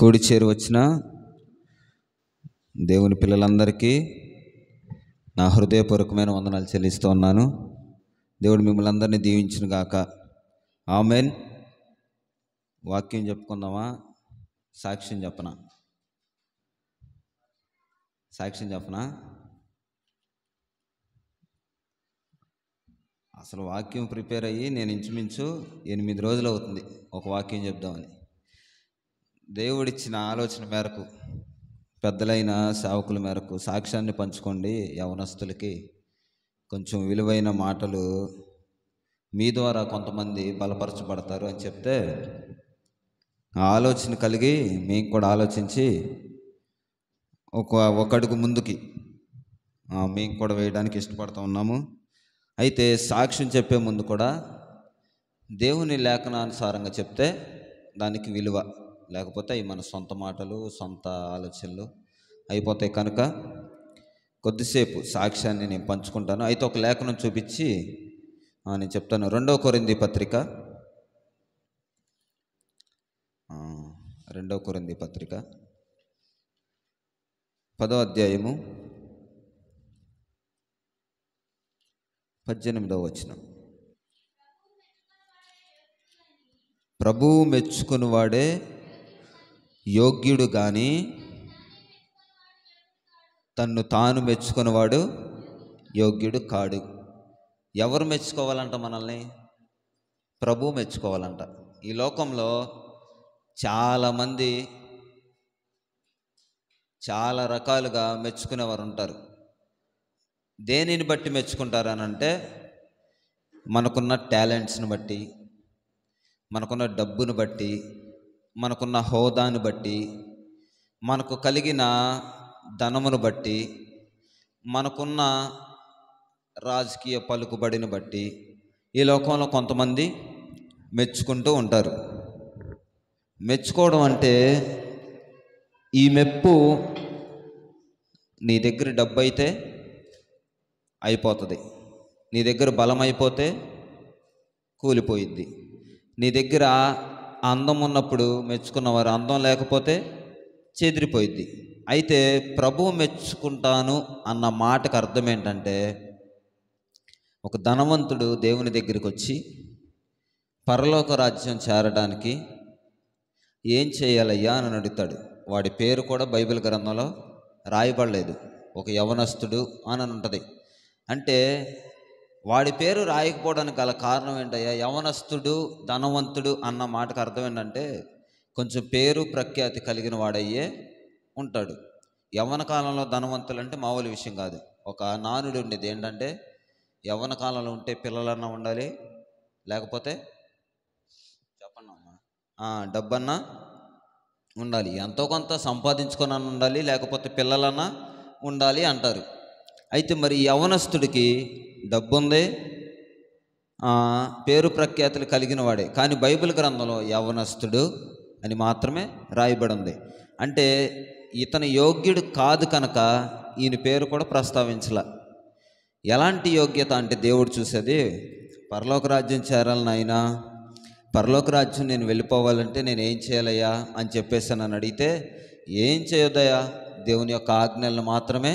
కూడి చేరి వచ్చిన దేవుని పిల్లలందరికీ నా హృదయపూర్వకమైన వందనాలు చెల్లిస్తూ ఉన్నాను. దేవుడు మిమ్మల్ని అందరినీ దీవించును గాక. ఆమెన్. వాక్యం చెప్పుకుందామా? సాక్ష్యం చెప్పనా? అసలు వాక్యం ప్రిపేర్ అయ్యి నేను ఇంచుమించు 8 రోజులు అవుతుంది ఒక వాక్యం చెప్దామని. దేవుడిచ్చిన ఆలోచన మేరకు, పెద్దలైన సేవకుల మేరకు సాక్ష్యాన్ని పంచుకోండి. యవనస్తులకి కొంచెం విలువైన మాటలు మీ ద్వారా కొంతమంది బలపరచబడతారు అని చెప్తే ఆ ఆలోచన కలిగి మేము కూడా ఆలోచించి ఒక అడుగు ముందుకి మేము కూడా వేయడానికి ఇష్టపడుతూ ఉన్నాము. అయితే సాక్ష్యం చెప్పే ముందు కూడా దేవుని లేఖనానుసారంగా చెప్తే దానికి విలువ, లేకపోతే అవి మన సొంత మాటలు, సొంత ఆలోచనలు అయిపోతాయి. కనుక కొద్దిసేపు సాక్ష్యాన్ని నేను పంచుకుంటాను. అయితే ఒక లేఖనం చూపించి నేను చెప్తాను. 2 కొరింథీ పత్రిక 10వ అధ్యాయము 18వ వచనం. ప్రభువు మెచ్చుకునివాడే యోగ్యుడు గాని తన్ను తాను మెచ్చుకునేవాడు యోగ్యుడు కాడు. ఎవరు మెచ్చుకోవాలంట మనల్ని? ప్రభువు మెచ్చుకోవాలంట. ఈ లోకంలో చాలామంది చాలా రకాలుగా మెచ్చుకునేవారు ఉంటారు. దేనిని బట్టి మెచ్చుకుంటారనంటే మనకున్న టాలెంట్స్ని బట్టి, మనకున్న డబ్బును బట్టి, మనకున్న హోదాను బట్టి, మనకు కలిగిన ధనమును బట్టి, మనకున్న రాజకీయ పలుకుబడిని బట్టి ఈ లోకంలో కొంతమంది మెచ్చుకుంటూ ఉంటారు. మెచ్చుకోవడం అంటే ఈ మెప్పు నీ దగ్గర డబ్బు అయితే అయిపోతుంది, నీ దగ్గర బలం అయిపోతే కూలిపోయిద్ది. నీ దగ్గర అందం ఉన్నప్పుడు మెచ్చుకున్నవారు, అందం లేకపోతే చెదిరిపోయిద్ది. అయితే ప్రభువు మెచ్చుకుంటాను అన్న మాటకు అర్థం ఏంటంటే, ఒక ధనవంతుడు దేవుని దగ్గరికి వచ్చి పరలోక రాజ్యం చేరడానికి ఏం చేయాలయ్యా అని అడుగుతాడు. వాడి పేరు కూడా బైబిల్ గ్రంథంలో రాయబడలేదు. ఒక యవనస్తుడు అని ఉంటుంది. అంటే వాడి పేరు రాయకపోవడానికి గల కారణం ఏంటయ్యా? యవనస్తుడు, ధనవంతుడు అన్న మాటకు అర్థం ఏంటంటే కొంచెం పేరు ప్రఖ్యాతి కలిగిన వాడయ్యే ఉంటాడు. యవ్వన కాలంలో ధనవంతులు అంటే మామూలు విషయం కాదు. ఒక నానుడు ఉండేది ఏంటంటే, యవ్వన కాలంలో ఉంటే పిల్లలన్నా ఉండాలి, లేకపోతే చెప్పండి అమ్మా డబ్బన్నా ఉండాలి, ఎంతో కొంత సంపాదించుకొని ఉండాలి, లేకపోతే పిల్లలన్నా ఉండాలి అంటారు. అయితే మరి యవనస్తుడికి డబ్బు ఉంది, పేరు ప్రఖ్యాతులు కలిగిన వాడే, కానీ బైబిల్ గ్రంథంలో యవనస్తుడు అని మాత్రమే రాయబడి ఉంది. అంటే ఇతను యోగ్యుడు కాదు కనుక ఈయన పేరు కూడా ప్రస్తావించలా. ఎలాంటి యోగ్యత అంటే దేవుడు చూసేది, పరలోక రాజ్యం చేరాలని నాయనా, పరలోక రాజ్యం నేను వెళ్ళిపోవాలంటే నేను ఏం చేయాలయ్యా అని చెప్పేసి నన్ను అడిగితే, ఏం చేయొద్దయ్యా, దేవుని యొక్క ఆజ్ఞలను మాత్రమే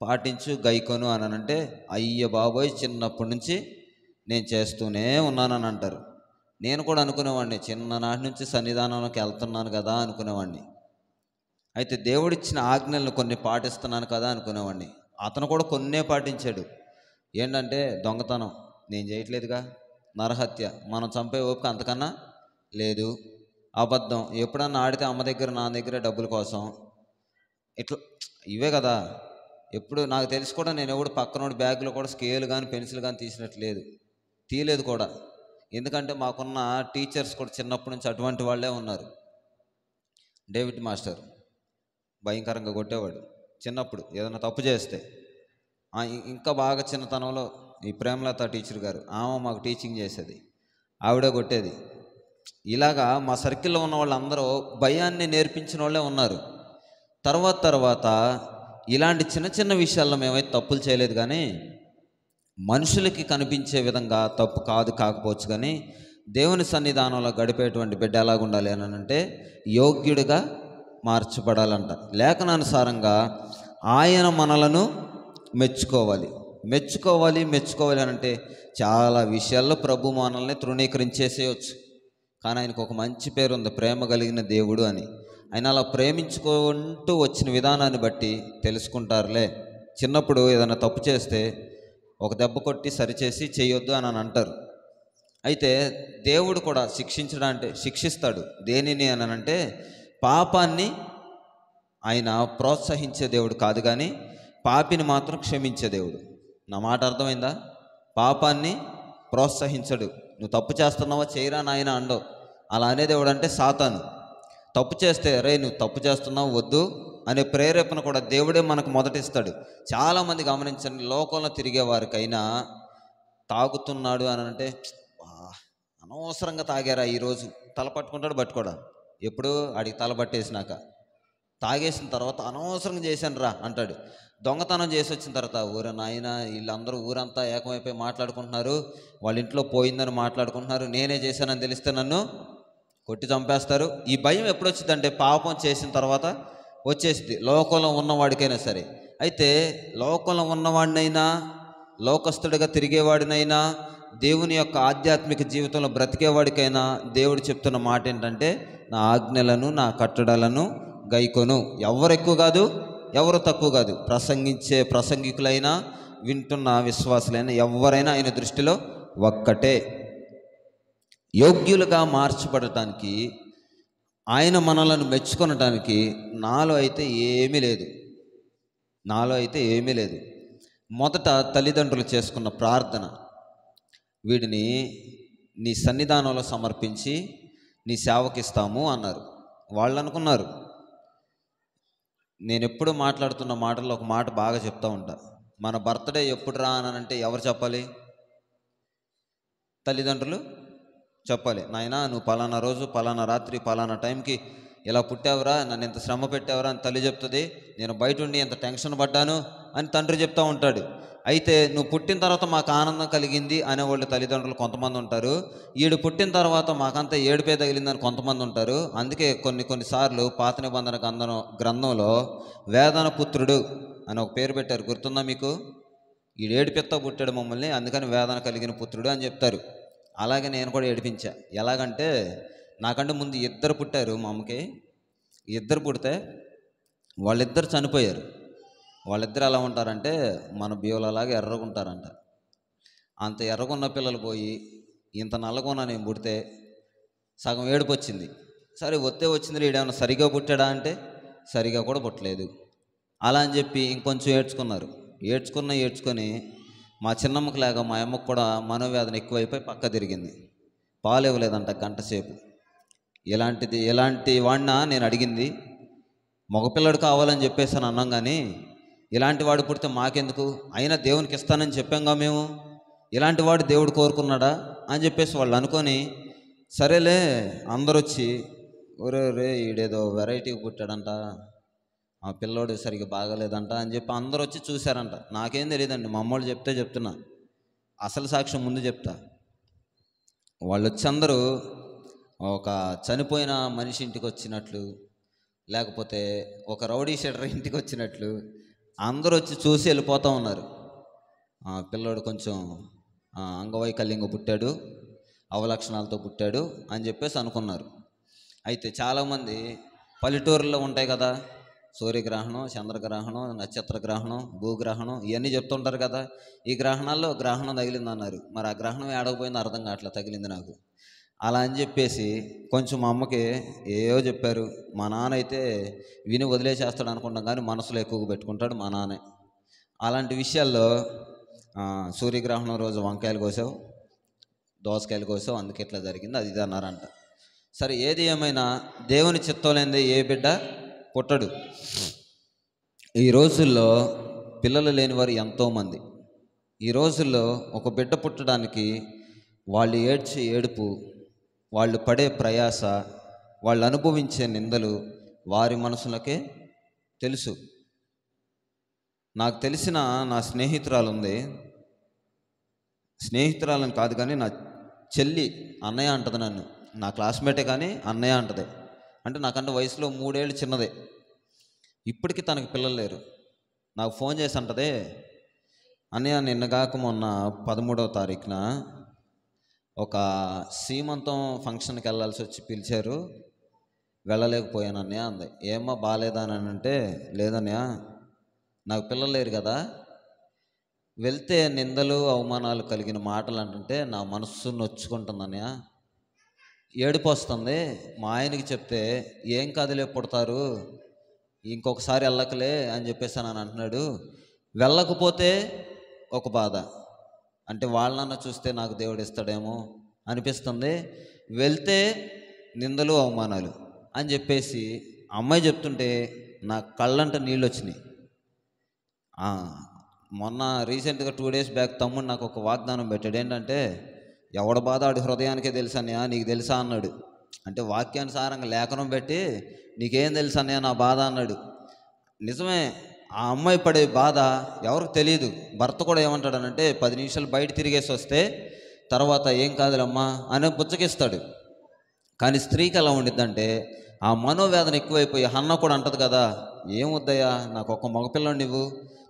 పాటించు, గైకొను అని అంటే, అయ్య బాబోయ్ చిన్నప్పటి నుంచి నేను చేస్తూనే ఉన్నానని అంటారు. నేను కూడా అనుకునేవాడిని, చిన్ననాటి నుంచి సన్నిధానంలోకి వెళ్తున్నాను కదా అనుకునేవాడిని. అయితే దేవుడిచ్చిన ఆజ్ఞలను కొన్ని పాటిస్తున్నాను కదా అనుకునేవాడిని. అతను కూడా కొన్నే పాటించాడు. ఏంటంటే దొంగతనం నేను చేయట్లేదుగా, నరహత్య మనం చంపే ఓపిక అంతకన్నా లేదు, అబద్ధం ఎప్పుడన్నా ఆడితే అమ్మ దగ్గర నాన్న దగ్గర డబ్బుల కోసం, ఇట్లా ఇవే కదా. ఎప్పుడు నాకు తెలిసి కూడా నేను ఎవడు పక్కనోడి బ్యాగ్లో కూడా స్కేల్ కానీ పెన్సిల్ కానీ తీయలేదు కూడా. ఎందుకంటే మాకున్న టీచర్స్ కూడా చిన్నప్పటి నుంచి అటువంటి వాళ్ళే ఉన్నారు. డేవిడ్ మాస్టర్ భయంకరంగా కొట్టేవాడు చిన్నప్పుడు ఏదైనా తప్పు చేస్తే. ఇంకా బాగా చిన్నతనంలో ఈ ప్రేమలత టీచర్ గారు, ఆమె మాకు టీచింగ్ చేసేది, ఆవిడే కొట్టేది. ఇలాగా మా సర్కిల్లో ఉన్న వాళ్ళందరూ భయాన్ని నేర్పించిన వాళ్ళే ఉన్నారు. తర్వాత ఇలాంటి చిన్న చిన్న విషయాల్లో మేమైతే తప్పులు చేయలేదు, కానీ మనుషులకి కనిపించే విధంగా తప్పు కాకపోవచ్చు, కానీ దేవుని సన్నిధానంలో గడిపేటువంటి బిడ్డ ఎలాగుండాలి అని అంటే యోగ్యుడిగా మార్చబడాలంట. లేఖనానుసారంగా ఆయన మనలను మెచ్చుకోవాలి. మెచ్చుకోవాలి అని అంటే చాలా విషయాల్లో ప్రభు మనల్ని తృణీకరించేసేయచ్చు. కానీ ఆయనకు ఒక మంచి పేరు ఉంది, ప్రేమ కలిగిన దేవుడు అని. ఆయన అలా ప్రేమించుకుంటూ వచ్చిన విధానాన్ని బట్టి తెలుసుకుంటారులే. చిన్నప్పుడు ఏదైనా తప్పు చేస్తే ఒక దెబ్బ కొట్టి సరిచేసి చేయొద్దు అని అంటారు. అయితే దేవుడు కూడా శిక్షిస్తాడు. దేనిని అని అంటే పాపాన్ని ఆయన ప్రోత్సహించే దేవుడు కాదు, కానీ పాపిని మాత్రం క్షమించే దేవుడు. నా మాట అర్థమైందా? పాపాన్ని ప్రోత్సహించడు. నువ్వు తప్పు చేస్తున్నావా, చేయరా నాయన అండవు. అలా అనే దేవుడు అంటే సాతాను. తప్పు చేస్తే రే నువ్వు తప్పు చేస్తున్నావు వద్దు అనే ప్రేరేపణ కూడా దేవుడే మనకు మొదటిస్తాడు. చాలామంది గమనించండి, లోకంలో తిరిగే వారికైనా తాగుతున్నాడు అని అంటే అనవసరంగా తాగారా ఈరోజు తల పట్టుకుంటాడు, పట్టుకోడా ఎప్పుడు అడిగి తల పట్టేసినాక. తాగేసిన తర్వాత అనవసరంగా చేశాను రా అంటాడు. దొంగతనం చేసి వచ్చిన తర్వాత ఊరే నాయన వీళ్ళందరూ ఊరంతా ఏకమైపోయి మాట్లాడుకుంటున్నారు, వాళ్ళ ఇంట్లో పోయిందని మాట్లాడుకుంటున్నారు, నేనే చేశానని తెలిస్తే నన్ను కొట్టి చంపేస్తారు. ఈ భయం ఎప్పుడు వచ్చిందంటే పాపం చేసిన తర్వాత వచ్చేసింది, లోకంలో ఉన్నవాడికైనా సరే. అయితే లోకంలో ఉన్నవాడినైనా, లోకస్తుడిగా తిరిగేవాడినైనా, దేవుని యొక్క ఆధ్యాత్మిక జీవితంలో బ్రతికేవాడికైనా దేవుడు చెప్తున్న మాట ఏంటంటే నా ఆజ్ఞలను నా కట్టడలను గైకొను. ఎవరు ఎక్కువ కాదు, ఎవరు తక్కువ కాదు. ప్రసంగికులైనా వింటున్న విశ్వాసులైనా ఎవరైనా ఆయన దృష్టిలో ఒక్కటే. యోగ్యులుగా మార్చబడటానికి, ఆయన మనలను మెచ్చుకొనటానికి నాలో అయితే ఏమీ లేదు. మొదట తల్లిదండ్రులు చేసుకున్న ప్రార్థన, వీడిని నీ సన్నిధానంలో సమర్పించి నీ సేవకిస్తాము అన్నారు. వాళ్ళు అనుకున్నారు, నేను ఎప్పుడు మాట్లాడుతున్న మాటల్లో ఒక మాట బాగా చెప్తూ ఉంటా, మన బర్త్డే ఎప్పుడు రా అని అంటే ఎవరు చెప్పాలి? తల్లిదండ్రులు చెప్పాలి. నాయనా నువ్వు పలానా రోజు పలానా రాత్రి పలానా టైంకి ఇలా పుట్టావురా, నన్ను ఎంత శ్రమ పెట్టావురా అని తల్లి చెప్తుంది. నేను బయట ఉండి ఎంత టెన్షన్ పడ్డాను అని తండ్రి చెప్తూ ఉంటాడు. అయితే నువ్వు పుట్టిన తర్వాత మాకు ఆనందం కలిగింది అనేవాళ్ళు తల్లిదండ్రులు కొంతమంది ఉంటారు. ఈడు పుట్టిన తర్వాత మాకంతా ఏడుపే తగిలిందని కొంతమంది ఉంటారు. అందుకే కొన్నిసార్లు పాత నిబంధన గ్రంథంలో వేదన పుత్రుడు అని ఒక పేరు పెట్టారు, గుర్తుందా మీకు? ఈడు ఏడిపిత్తా పుట్టాడు మమ్మల్ని, అందుకని వేదన కలిగిన పుత్రుడు అని చెప్తారు. అలాగే నేను కూడా ఏడిపించా. ఎలాగంటే నాకంటే ముందు ఇద్దరు పుట్టారు మా అమ్మకి. ఇద్దరు పుడితే వాళ్ళిద్దరు చనిపోయారు. వాళ్ళిద్దరు ఎలా ఉంటారంటే మన బియ్యలలాగా ఎర్రగుంటారంట. అంత ఎర్రగున్న పిల్లలు పోయి ఇంత నల్లగున్న నేను పుడితే సగం ఏడుపు వచ్చింది. సరే వచ్చింది, వీడేమన్నా సరిగా పుట్టాడా అంటే సరిగా కూడా పుట్టలేదు. అలా అని చెప్పి ఇంకొంచెం ఏడ్చుకొని మా చిన్నమ్మకి లేక మా అమ్మకు కూడా మనోవేదన ఎక్కువైపోయి పక్క తిరిగింది. పాలు ఇవ్వలేదంట గంట సేపు. ఎలాంటి వాడినా నేను అడిగింది, మగపిల్లడు కావాలని చెప్పేసి అని అన్నాం, కానీ ఇలాంటి వాడు పుడితే మాకెందుకు, అయినా దేవునికి ఇస్తానని చెప్పాంగా మేము, ఇలాంటి వాడు దేవుడు కోరుకున్నాడా అని చెప్పేసి వాళ్ళు అనుకొని, సరేలే అందరూ వచ్చి ఒరే ఈడేదో వెరైటీగా పుట్టాడంట, ఆ పిల్లోడు సరిగ్గా బాగలేదంట అని చెప్పి అందరూ వచ్చి చూశారంట. నాకేం తెలియదండి, మా అమ్మోళ్ళు చెప్తున్నా, అసలు సాక్ష్యం ముందు చెప్తా. వాళ్ళు వచ్చి అందరూ ఒక చనిపోయిన మనిషి ఇంటికి వచ్చినట్లు, లేకపోతే ఒక రౌడీ షీటర్ ఇంటికి వచ్చినట్లు అందరూ వచ్చి చూసి వెళ్ళిపోతూ ఉన్నారు. పిల్లోడు కొంచెం అంగవైకల్యంగా పుట్టాడు, అవలక్షణాలతో పుట్టాడు అని చెప్పేసి అనుకున్నారు. అయితే చాలామంది పల్లెటూరులో ఉంటాయి కదా, సూర్యగ్రహణం, చంద్రగ్రహణం, నక్షత్ర గ్రహణం, భూగ్రహణం ఇవన్నీ చెప్తుంటారు కదా. ఈ గ్రహణాల్లో గ్రహణం తగిలింది అన్నారు. మరి ఆ గ్రహణం ఏడకపోయిందో అర్థం కావట్లేదు, తగిలింది నాకు. అలా అని చెప్పేసి కొంచెం మా అమ్మకి ఏవో చెప్పారు. మా నాన్న అయితే విని వదిలేసేస్తాడు అనుకుంటాం, కానీ మనసులో ఎక్కువగా పెట్టుకుంటాడు మా నాన్నే. అలాంటి విషయాల్లో సూర్యగ్రహణం రోజు వంకాయలు కోసావు, దోసకాయలు కోసావు, అందుకే ఇట్లా జరిగింది, అది ఇది అన్నారంట. సరే, ఏది ఏమైనా దేవుని చిత్తం లేనిదే ఏ బిడ్డ పుట్టడు. ఈ రోజుల్లో పిల్లలు లేని వారు ఎంతోమంది. ఈ రోజుల్లో ఒక బిడ్డ పుట్టడానికి వాళ్ళు ఏడ్చే ఏడుపు, వాళ్ళు పడే ప్రయాస, వాళ్ళు అనుభవించే నిందలు వారి మనసులకే తెలుసు. నాకు తెలిసిన నా స్నేహితురాలు ఉంది. స్నేహితురాలని కాదు కానీ నా చెల్లి అన్నయ్య అంటది నన్ను. నా క్లాస్మేటే కానీ అన్నయ్య అంటది. అంటే నాకంటే వయసులో 3 ఏళ్ళు చిన్నదే. ఇప్పటికీ తనకి పిల్లలు లేరు. నాకు ఫోన్ చేసి అంటది, అన్నయ్య నిన్నగాక మొన్న 13వ తారీఖున ఒక సీమంతం ఫంక్షన్కి వెళ్ళాల్సి వచ్చి పిలిచారు, వెళ్ళలేకపోయాను అన్నయ్య అంది. ఏమ్మా బాగాలేదా అని అంటే, లేదన్నయ్య నాకు పిల్లలు లేరు కదా, వెళ్తే నిందలు అవమానాలు కలిగిన మాటలు అంటుంటే నా మనస్సు నొచ్చుకుంటుంది అన్నయ్య, ఏడుపు వస్తుంది. మా ఆయనకి చెప్తే ఏం కాదులే పుడతారు, ఇంకొకసారి వెళ్ళకలే అని చెప్పేసి అని అంటున్నాడు. వెళ్ళకపోతే ఒక బాధ, అంటే వాళ్ళన్న చూస్తే నాకు దేవుడు ఇస్తాడేమో అనిపిస్తుంది, వెళ్తే నిందలు అవమానాలు అని చెప్పేసి అమ్మాయి చెప్తుంటే నా కళ్ళంట నీళ్ళు వచ్చినాయి. మొన్న రీసెంట్గా 2 days బ్యాక్ తమ్ముడు నాకు ఒక వాగ్దానం పెట్టాడు. ఏంటంటే, ఎవడ బాధ ఆడి హృదయానికే తెలుసు అన్నయ్య, నీకు తెలుసా అన్నాడు. అంటే వాక్యానుసారంగా లేఖనం పెట్టి నీకేం తెలుసు అన్నయ్య నా బాధ అన్నాడు. నిజమే, ఆ అమ్మాయి పడే బాధ ఎవరికి తెలియదు. భర్త కూడా ఏమంటాడనంటే 10 నిమిషాలు బయట తిరిగేసి వస్తే తర్వాత ఏం కాదులమ్మా అని బుచ్చగిస్తాడు. కానీ స్త్రీకి ఎలా ఉండిద్దంటే ఆ మనోవేదన ఎక్కువైపోయి హన్న కూడా అంటది కదా, ఏమొద్దయ్యా నాకు ఒక మగపిల్లని నువ్వు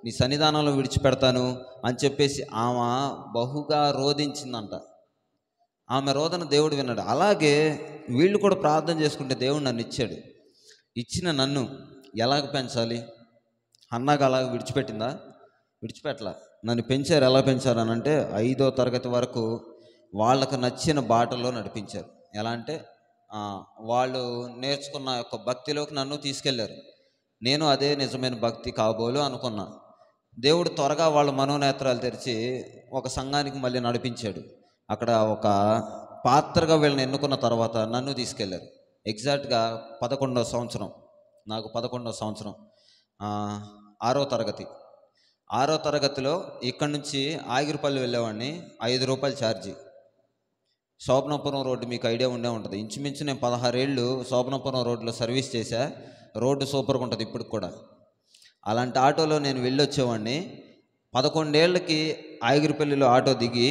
నీ సన్నిధానంలో విడిచిపెడతాను అని చెప్పేసి ఆమె బహుగా రోధించిందంట. ఆమె రోదన దేవుడు విన్నాడు. అలాగే వీళ్ళు కూడా ప్రార్థన చేసుకుంటే దేవుడు నన్ను ఇచ్చాడు. ఇచ్చిన నన్ను ఎలాగ పెంచాలి? హన్నాగా అలాగ విడిచిపెట్టిందా? విడిచిపెట్టలా. నన్ను పెంచారు. ఎలా పెంచారు అని అంటే 5వ తరగతి వరకు వాళ్ళకు నచ్చిన బాటలో నడిపించారు. ఎలా అంటే వాళ్ళు నేర్చుకున్న యొక్క భక్తిలోకి నన్ను తీసుకెళ్లారు. నేను అదే నిజమైన భక్తి కాబోలు అనుకున్నా. దేవుడు త్వరగా వాళ్ళ మనోనేత్రాలు తెరిచి ఒక సంఘానికి మళ్ళీ నడిపించాడు. అక్కడ ఒక పాత్రగా వీళ్ళని ఎన్నుకున్న తర్వాత నన్ను తీసుకెళ్లారు. ఎగ్జాక్ట్గా 11వ సంవత్సరం, నాకు 11వ సంవత్సరం, 6వ తరగతి. 6వ తరగతిలో ఇక్కడి నుంచి ఆగిరిపల్లి వెళ్ళేవాడిని. 5 రూపాయలు ఛార్జీ. శోభనాపురం రోడ్డు మీకు ఐడియా ఉండే ఉంటుంది. ఇంచుమించు నేను 16 ఏళ్ళు శోభనాపురం రోడ్లో సర్వీస్ చేశా. రోడ్డు సూపర్గా ఉంటుంది ఇప్పుడు కూడా. అలాంటి ఆటోలో నేను వెళ్ళొచ్చేవాడిని. 11 ఏళ్ళకి ఆగిరిపల్లిలో ఆటో దిగి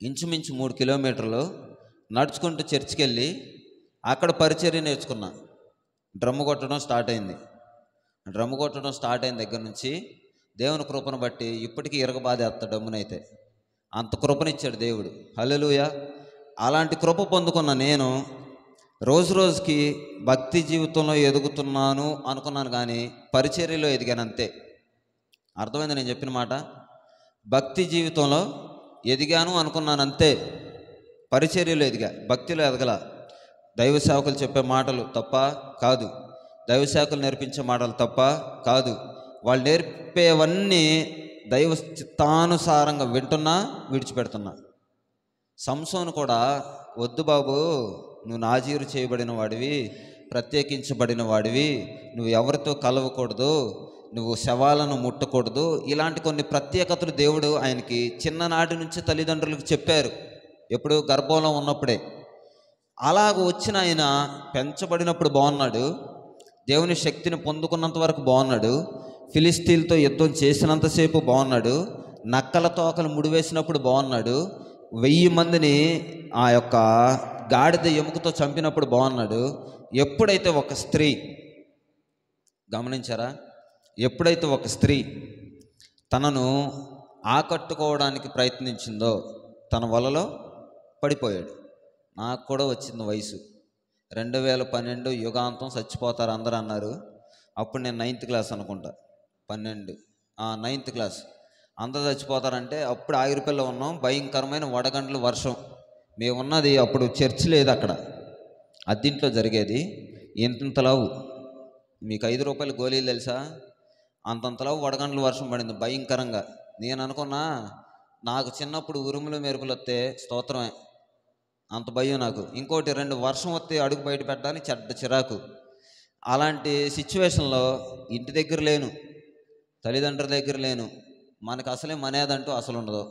ఇంచుమించు 3 కిలోమీటర్లు నడుచుకుంటూ చర్చికి వెళ్ళి అక్కడ పరిచర్య నేర్చుకున్నా. డ్రమ్ము కొట్టడం స్టార్ట్ అయింది. డ్రమ్ము కొట్టడం స్టార్ట్ అయిన దగ్గర నుంచి దేవుని కృపను బట్టి ఇప్పటికీ ఇరగబాదేస్తా డమ్మునైతే. అంత కృపనిచ్చాడు దేవుడు. హల్లెలూయా. అలాంటి కృప పొందుకున్న నేను రోజు రోజుకి భక్తి జీవితంలో ఎదుగుతున్నాను అనుకున్నాను, కానీ పరిచర్యలో ఎదిగాను అంతే. అర్థమైంది నేను చెప్పిన మాట? భక్తి జీవితంలో ఎదిగాను అనుకున్నాను అంతే. పరిచర్యలో ఎదిగా, భక్తిలో ఎదగల. దైవ సేవకులు చెప్పే మాటలు తప్ప కాదు, దైవ సేవకులు నేర్పించే మాటలు తప్ప కాదు. వాళ్ళు నేర్పేవన్నీ దైవ చిత్తానుసారంగా వింటున్నా, విడిచిపెడుతున్నా. సంసోను కూడా, వద్దు బాబు, నువ్వు నాజీరు చేయబడిన వాడివి, ప్రత్యేకించబడిన వాడివి, నువ్వు ఎవరితో కలవకూడదు, నువ్వు శవాలను ముట్టకూడదు, ఇలాంటి కొన్ని ప్రత్యేకతలు దేవుడు ఆయనకి చిన్ననాటి నుంచి తల్లిదండ్రులకు చెప్పారు. ఎప్పుడు? గర్భంలో ఉన్నప్పుడే. అలాగ వచ్చిన ఆయన పెంచబడినప్పుడు బాగున్నాడు, దేవుని శక్తిని పొందుకున్నంత వరకు బాగున్నాడు, ఫిలిస్తీన్లతో యుద్ధం చేసినంతసేపు బాగున్నాడు, నక్కల తోకలు ముడివేసినప్పుడు బాగున్నాడు, 1000 మందిని ఆ యొక్క గాడిద ఎముకతో చంపినప్పుడు బాగున్నాడు. ఎప్పుడైతే ఒక స్త్రీ, గమనించారా, ఎప్పుడైతే ఒక స్త్రీ తనను ఆకట్టుకోవడానికి ప్రయత్నించిందో తన వలలో పడిపోయాడు. నాకు కూడా వచ్చింది వయసు 2012 యుగాంతం చచ్చిపోతారు అందరూ అన్నారు. అప్పుడు నేను 9th క్లాస్ అనుకుంటా, 9th క్లాస్. అందరూ చచ్చిపోతారంటే అప్పుడు ఆగిరిపల్లిలో ఉన్నాం. భయంకరమైన వడగండ్లు, వర్షం. మేము ఉన్నది అప్పుడు చర్చ్ లేదు అక్కడ, అద్దింట్లో జరిగేది. ఇంతలావు, మీకు 5 రూపాయల గోళీలు తెలుసా? అంతంతలావు వడగండ్లు, వర్షం పడింది భయంకరంగా. నేను అనుకున్నా, నాకు చిన్నప్పుడు ఉరుములు మెరుపులు వస్తే స్తోత్రమే, అంత భయం నాకు. ఇంకోటి 2 వర్షం వస్తే అడుగు బయట పెట్టడానికి చెడ్డ చిరాకు. అలాంటి సిచ్యువేషన్లో ఇంటి దగ్గర లేను, తల్లిదండ్రుల దగ్గర లేను, మనకు అసలే మనేదంటూ అసలు ఉండదు.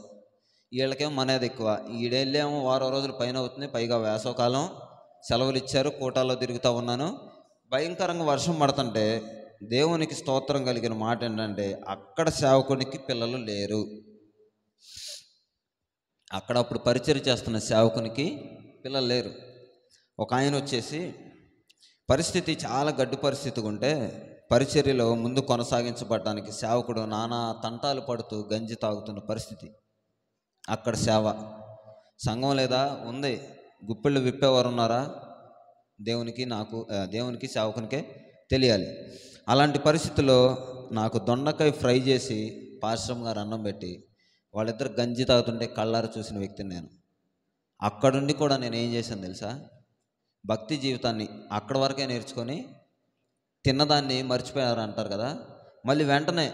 వీళ్ళకేమో మనేది ఎక్కువ. ఈడేళ్ళేమో వారం రోజులు పైన అవుతుంది, పైగా వేసవకాలం, సెలవులు ఇచ్చారు, కూటాల్లో తిరుగుతూ ఉన్నాను. భయంకరంగా వర్షం పడుతుంటే దేవునికి స్తోత్రం కలిగిన మాట ఏంటంటే, అక్కడ సేవకునికి పిల్లలు లేరు. అక్కడ అప్పుడు పరిచర్య చేస్తున్న సేవకునికి పిల్లలు లేరు. ఒక ఆయన వచ్చేసి పరిస్థితి చాలా గడ్డు పరిస్థితిగా ఉంటే పరిచర్యలో ముందు కొనసాగించబడడానికి సేవకుడు నానా తంటాలు పడుతూ గంజి తాగుతున్న పరిస్థితి. అక్కడ సేవ సంఘం లేదా? ఉంది. గుప్పిళ్ళు విప్పేవారు ఉన్నారా? దేవునికి సేవకునికే తెలియాలి. అలాంటి పరిస్థితుల్లో నాకు దొండకాయ ఫ్రై చేసి పాశ్రమ్ గారు అన్నం పెట్టి వాళ్ళిద్దరు గంజి తాగుతుంటే కళ్ళారు చూసిన వ్యక్తిని నేను. అక్కడుండి కూడా నేను ఏం చేశాను తెలుసా? భక్తి జీవితాన్ని అక్కడి వరకే నేర్చుకొని తిన్నదాన్ని మర్చిపోయారు అంటారు కదా, మళ్ళీ వెంటనే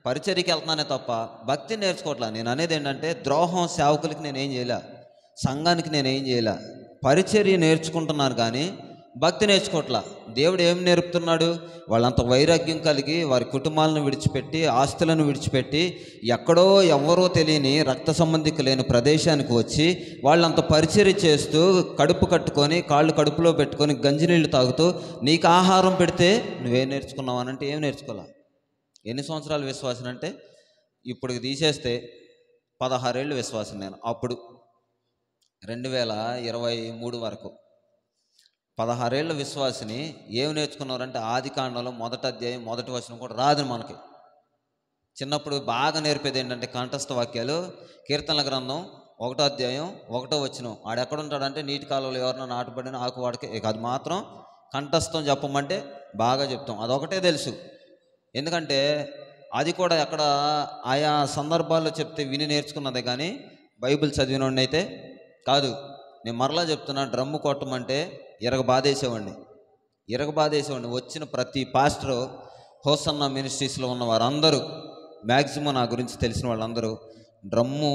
పరిచర్యకి వెళ్తున్నానే తప్ప భక్తి నేర్చుకోవట్లా. నేను అనేది ఏంటంటే ద్రోహం సేవకులకి నేనేం చేయలే, సంఘానికి నేనేం చేయలే, పరిచర్య నేర్చుకుంటున్నాను కానీ భక్తి నేర్చుకోవట్లా. దేవుడు ఏం నేర్పుతున్నాడు? వాళ్ళంత వైరాగ్యం కలిగి వారి కుటుంబాలను విడిచిపెట్టి ఆస్తులను విడిచిపెట్టి ఎక్కడో ఎవరో తెలియని రక్త సంబంధికు లేని ప్రదేశానికి వచ్చి వాళ్ళంత పరిచర్య చేస్తూ కడుపు కట్టుకొని కాళ్ళు కడుపులో పెట్టుకొని గంజినీళ్ళు తాగుతూ నీకు ఆహారం పెడితే నువ్వేం నేర్చుకున్నావు అనంటే ఏం నేర్చుకోవాలా? ఎన్ని సంవత్సరాలు విశ్వాసం అంటే ఇప్పుడు తీసేస్తే 16 ఏళ్ళు విశ్వాసం నేను. అప్పుడు 2023 వరకు 16 ఏళ్ళ విశ్వాసిని ఏం నేర్చుకున్నారంటే ఆదికాండంలో 1వ అధ్యాయం 1వ వచనం కూడా రాదు మనకి. చిన్నప్పుడు బాగా నేర్పేది ఏంటంటే కంఠస్థ వాక్యాలు. కీర్తనల గ్రంథం 1వ అధ్యాయం 1వ వచనం ఆడెక్కడుంటాడంటే నీటి కాలువలో ఎవరినో నాటుబడిన ఆకు వాడికి అది మాత్రం కంఠస్థం చెప్పమంటే బాగా చెప్తాం. అదొకటే తెలుసు. ఎందుకంటే అది కూడా ఎక్కడ ఆయా సందర్భాల్లో చెప్తే విని నేర్చుకున్నదే కానీ బైబిల్ చదివినోడిని అయితే కాదు. నేను మరలా చెప్తున్నా, డ్రమ్ము కొట్టమంటే ఇరగబాదేసేవాడిని. వచ్చిన ప్రతి పాస్టరు హోసన్న మినిస్ట్రీస్లో ఉన్న వారందరూ మ్యాక్సిమం నా గురించి తెలిసిన వాళ్ళందరూ డ్రమ్ము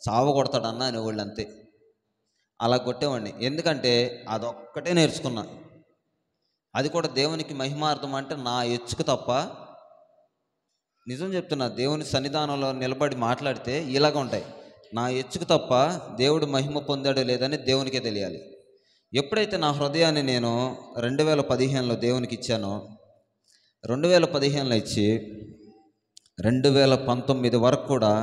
చావ కొడతాడన్నా అనేవాళ్ళు అంతే. అలా కొట్టేవాడిని. ఎందుకంటే అదొక్కటే నేర్చుకున్నా. అది కూడా దేవునికి మహిమార్థం అంటే నా ఎచ్చుకు తప్ప. నిజం చెప్తున్నా, దేవుని సన్నిధానంలో నిలబడి మాట్లాడితే ఇలాగ ఉంటాయి. నా ఎచ్చుకు తప్ప దేవుడు మహిమ పొందాడో లేదని దేవునికే తెలియాలి. ఎప్పుడైతే నా హృదయాన్ని నేను 2015లో దేవునికి ఇచ్చానో, 2015లో ఇచ్చి 2019 వరకు కూడా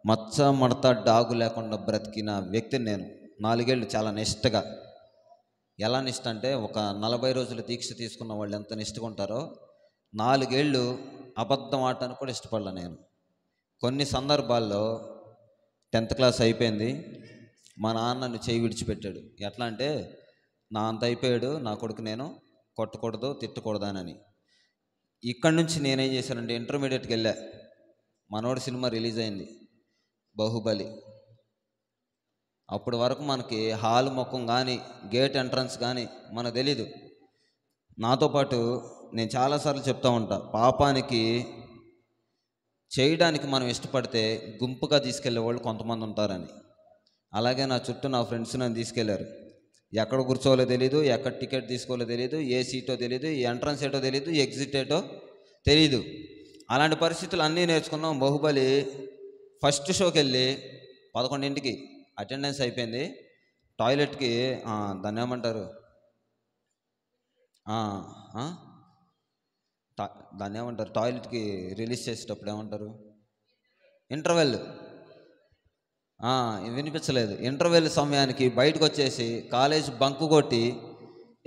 మచ్చ మడత డాగు లేకుండా బ్రతికిన వ్యక్తిని నేను. 4 ఏళ్ళు చాలా నిష్టగా. ఎలా నిష్ట అంటే ఒక 40 రోజుల దీక్ష తీసుకున్న వాళ్ళు ఎంత నిష్టగా ఉంటారో 4 ఏళ్ళు అబద్ధం ఆడటానికి కూడా ఇష్టపడలే నేను. కొన్ని సందర్భాల్లో 10th క్లాస్ అయిపోయింది, మా నాన్న నన్ను చేయి విడిచిపెట్టాడు. ఎట్లా అంటే నా అంత అయిపోయాడు నా కొడుకు, నేను కొట్టకూడదు తిట్టకూడదానని. ఇక్కడి నుంచి నేనేం చేశానంటే ఇంటర్మీడియట్కి వెళ్ళా. మనోడి సినిమా రిలీజ్ అయింది, బాహుబలి. అప్పటి వరకు మనకి హాల్ ముఖం కానీ గేట్ ఎంట్రన్స్ కానీ మనకు తెలీదు. నాతో పాటు నేను చాలాసార్లు చెప్తూ ఉంటా, పాపానికి చేయడానికి మనం ఇష్టపడితే గుంపుగా తీసుకెళ్లే వాళ్ళు కొంతమంది ఉంటారని. అలాగే నా చుట్టూ నా ఫ్రెండ్స్ నన్ను తీసుకెళ్లారు. ఎక్కడ కూర్చోవాలో తెలీదు, ఎక్కడ టికెట్ తీసుకోవాలో తెలీదు, ఏ సీటో తెలీదు, ఎంట్రన్స్ ఏటో తెలీదు, ఎగ్జిట్ ఏటో తెలీదు. అలాంటి పరిస్థితులు అన్నీ నేర్చుకున్నాం. బాహుబలి ఫస్ట్ షోకి వెళ్ళి 11ంటికి అటెండెన్స్ అయిపోయింది. టాయిలెట్కి దాన్ని ఏమంటారు, దాన్ని ఏమంటారు, టాయిలెట్కి రిలీజ్ చేసేటప్పుడు ఏమంటారు, ఇంటర్వెల్. వినిపించలేదు. ఇంటర్వెల్ సమయానికి బయటకు వచ్చేసి కాలేజ్ బంకు కొట్టి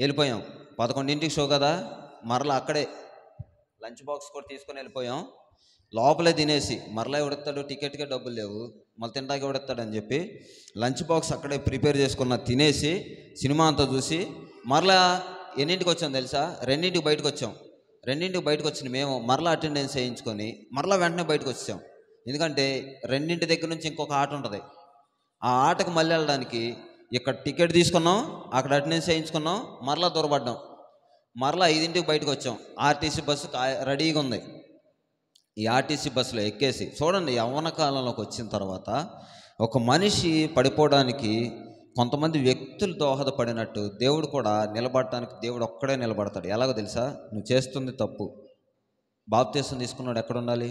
వెళ్ళిపోయాం. 11ంటికి షో కదా, మరలా అక్కడే లంచ్ బాక్స్ కూడా తీసుకొని వెళ్ళిపోయాం. లోపలే తినేసి మరలా ఎవడెత్తాడు, టికెట్కే డబ్బులు లేవు, మళ్ళీ తింటాకి ఎవడెత్తాడని చెప్పి లంచ్ బాక్స్ అక్కడే ప్రిపేర్ చేసుకున్న తినేసి సినిమా అంతా చూసి మరలా ఎన్నింటికి వచ్చాం తెలుసా? 2ంటికి బయటకు వచ్చాం. 2ంటికి బయటకు వచ్చిన మేము మరలా అటెండెన్స్ వేయించుకొని మరలా వెంటనే బయటకు వచ్చాం. ఎందుకంటే 2ంటి దగ్గర నుంచి ఇంకొక ఆట ఉంటుంది. ఆ ఆటకు మళ్ళీ వెళ్ళడానికి ఇక్కడ టికెట్ తీసుకున్నాం, అక్కడ అటెండెన్స్ వేయించుకున్నాం, మరలా దూరపడ్డాం. మరలా 5ంటికి బయటకు వచ్చాం. ఆర్టీసీ బస్సు రెడీగా ఉంది. ఈ ఆర్టీసీ బస్సులో ఎక్కేసి చూడండి, యవ్వన కాలంలోకి వచ్చిన తర్వాత ఒక మనిషి పడిపోవడానికి కొంతమంది వ్యక్తులు దోహదపడినట్టు దేవుడు కూడా నిలబడటానికి దేవుడు ఒక్కడే నిలబడతాడు. ఎలాగో తెలుసా? నువ్వు చేస్తుంది తప్పు. బాప్తీసం తీసుకున్నాడు ఎక్కడ ఉండాలి?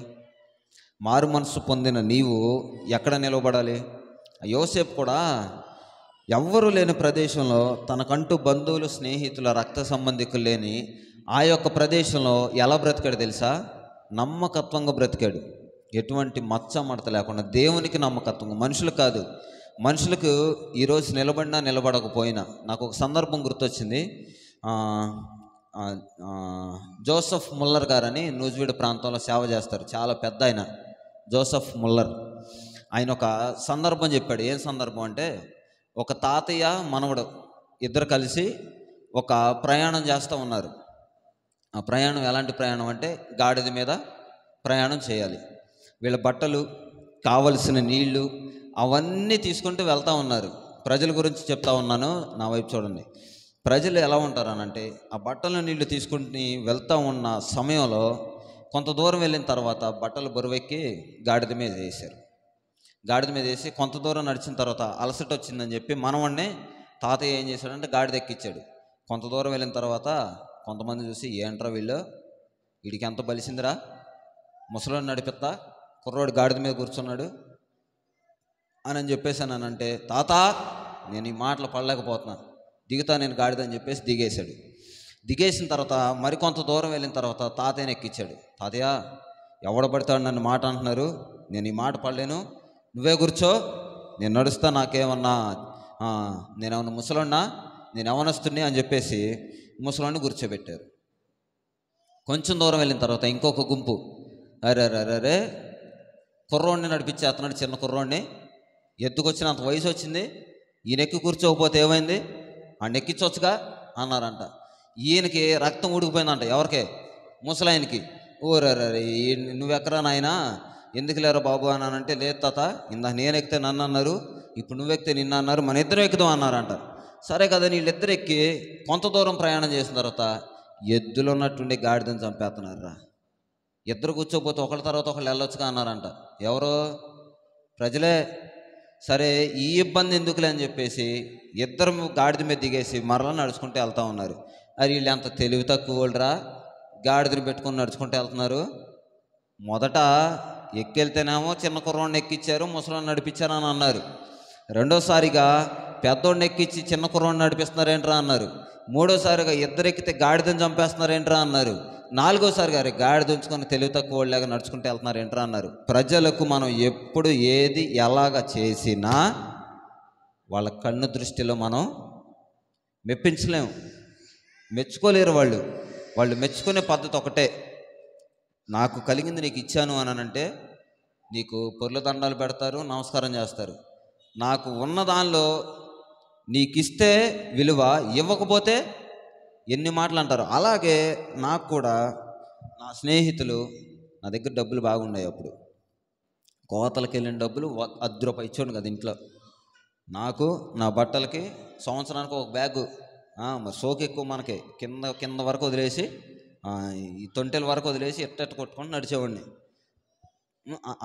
మారు మనసు పొందిన నీవు ఎక్కడ నిలబడాలి? యోసేపు కూడా ఎవ్వరూ లేని ప్రదేశంలో తనకంటూ బంధువులు, స్నేహితుల, రక్త సంబంధికులు లేని ఆ యొక్క ప్రదేశంలో ఎలా బ్రతికాడు తెలుసా? నమ్మకత్వంగా బ్రతికాడు. ఎటువంటి మచ్చ మడత లేకుండా దేవునికి నమ్మకత్వం, మనుషులు కాదు. మనుషులకు ఈరోజు నిలబడినా నిలబడకపోయినా, నాకు ఒక సందర్భం గుర్తొచ్చింది. జోసెఫ్ ముల్లర్ గారని నూజివీడు ప్రాంతంలో సేవ చేస్తారు, చాలా పెద్ద ఆయన జోసెఫ్ ముల్లర్. ఆయన ఒక సందర్భం చెప్పాడు. ఏం సందర్భం అంటే, ఒక తాతయ్య మనవడు ఇద్దరు కలిసి ఒక ప్రయాణం చేస్తూ ఉన్నారు. ఆ ప్రయాణం ఎలాంటి ప్రయాణం అంటే, గాడిద మీద ప్రయాణం చేయాలి. వీళ్ళ బట్టలు, కావలసిన నీళ్లు అవన్నీ తీసుకుంటూ వెళ్తూ ఉన్నారు. ప్రజల గురించి చెప్తా ఉన్నాను, నా వైపు చూడండి. ప్రజలు ఎలా ఉంటారనంటే, ఆ బట్టల నీళ్లు తీసుకుంటూ వెళ్తూ ఉన్న సమయంలో కొంత దూరం వెళ్ళిన తర్వాత బట్టలు బరువెక్కి గాడిద మీద వేసారు. గాడిద మీద వేసి కొంత దూరం నడిచిన తర్వాత అలసట వచ్చిందని చెప్పి మనవన్నే తాతయ్య ఏం చేశాడంటే గాడిద ఎక్కించాడు. కొంత దూరం వెళ్ళిన తర్వాత కొంతమంది చూసి, ఏంట్రా వీడికి ఎంత బలిసిందిరా, ముసలోడు నడిపిస్తా, కుర్రోడు గాడిద మీద కూర్చున్నాడు అని చెప్పేసానంటే, తాత నేను ఈ మాటలు పడలేకపోతున్నా, దిగుతా నేను గాడిద అని చెప్పేసి దిగేశాడు. దిగేసిన తర్వాత మరికొంత దూరం వెళ్ళిన తర్వాత తాతయ్యని ఎక్కించాడు. తాతయ్య ఎవడ పడతాడు, నన్ను మాట అంటున్నారు, నేను ఈ మాట పడలేను, నువ్వే కూర్చో, నేను నడుస్తా, నాకేమన్నా నేనేమన్నా ముసలోన్నా, నేను యవనస్తుని అని చెప్పేసి ముసలోని కూర్చోబెట్టారు. కొంచెం దూరం వెళ్ళిన తర్వాత ఇంకొక గుంపు, అరే కుర్రోడిని నడిపించేస్తున్నాడు, చిన్న కుర్రోడిని, ఎత్తుకొచ్చినంత వయసు వచ్చింది, ఈయన ఎక్కి కూర్చోకపోతే ఏమైంది, ఆ నెక్కించవచ్చుగా అన్నారంట. ఈయనకి రక్తం ఊడికిపోయిందంట. ఎవరికే? ముసలాయనకి. ఓరరే నువ్వెక్కరా నాయనా, ఎందుకు లేరా బాబు అని అంటే, లేదు తాత, ఇందాక నేను ఎక్కితే నన్ను అన్నారు, ఇప్పుడు నువ్వెక్కితే నిన్ను అన్నారు, మన ఇద్దరు ఎక్కుదాం అన్నారంట. సరే కదా, వీళ్ళిద్దరు ఎక్కి కొంత దూరం ప్రయాణం చేసిన తర్వాత ఎద్దులు ఉన్నట్టుండి గాడిదని చంపేస్తున్నారా. ఇద్దరు కూర్చోపోతే ఒకళ్ళ తర్వాత ఒకళ్ళు వెళ్ళొచ్చుగా అన్నారంట. ఎవరో? ప్రజలే. సరే ఈ ఇబ్బంది ఎందుకులే అని చెప్పేసి ఇద్దరు గాడిద మీద దిగేసి మరలా నడుచుకుంటూ వెళ్తూ ఉన్నారు. అది వీళ్ళు ఎంత తెలివి తక్కువ వాళ్ళరా, గాడిదని పెట్టుకొని నడుచుకుంటూ వెళ్తున్నారు. మొదట ఎక్కెళ్తేనేమో చిన్న కుర్రోడిని ఎక్కిచ్చారు, ముసలోని నడిపించారు అని అన్నారు. రెండోసారిగా పెద్దోడిని ఎక్కించి చిన్న కుర్రోడిని నడిపిస్తున్నారేంట్రా అన్నారు. మూడోసారిగా ఇద్దరు ఎక్కితే గాడిదని చంపేస్తున్నారేంట్రా అన్నారు. నాలుగోసారి గారి గాడిద ఉంచుకొని తెలివి తక్కువ వాళ్ళగా నడుచుకుంటూ వెళ్తున్నారేంట్రా అన్నారు. ప్రజలకు మనం ఎప్పుడు ఏది ఎలాగ చేసినా వాళ్ళ కన్ను దృష్టిలో మనం మెప్పించలేము, మెచ్చుకోలేరు. వాళ్ళు మెచ్చుకునే పద్ధతి ఒకటే, నాకు కలిగింది నీకు ఇచ్చాను అని అంటే నీకు పొర్ల దండాలు పెడతారు, నమస్కారం చేస్తారు. నాకు ఉన్న దానిలో నీకు ఇస్తే విలువ, ఇవ్వకపోతే ఎన్ని మాటలు అంటారు. అలాగే నాకు కూడా నా స్నేహితులు, నా దగ్గర డబ్బులు బాగున్నాయి, అప్పుడు కోతలకు వెళ్ళిన డబ్బులు ₹10 ఇచ్చాడు కదా ఇంట్లో. నాకు నా బట్టలకి సంవత్సరానికి ఒక బ్యాగు, మరి సోకు ఎక్కువ మనకి, కింద వరకు వదిలేసి ఈ తొంటెల వరకు వదిలేసి ఎట్ట కొట్టుకొని నడిచేవాడిని.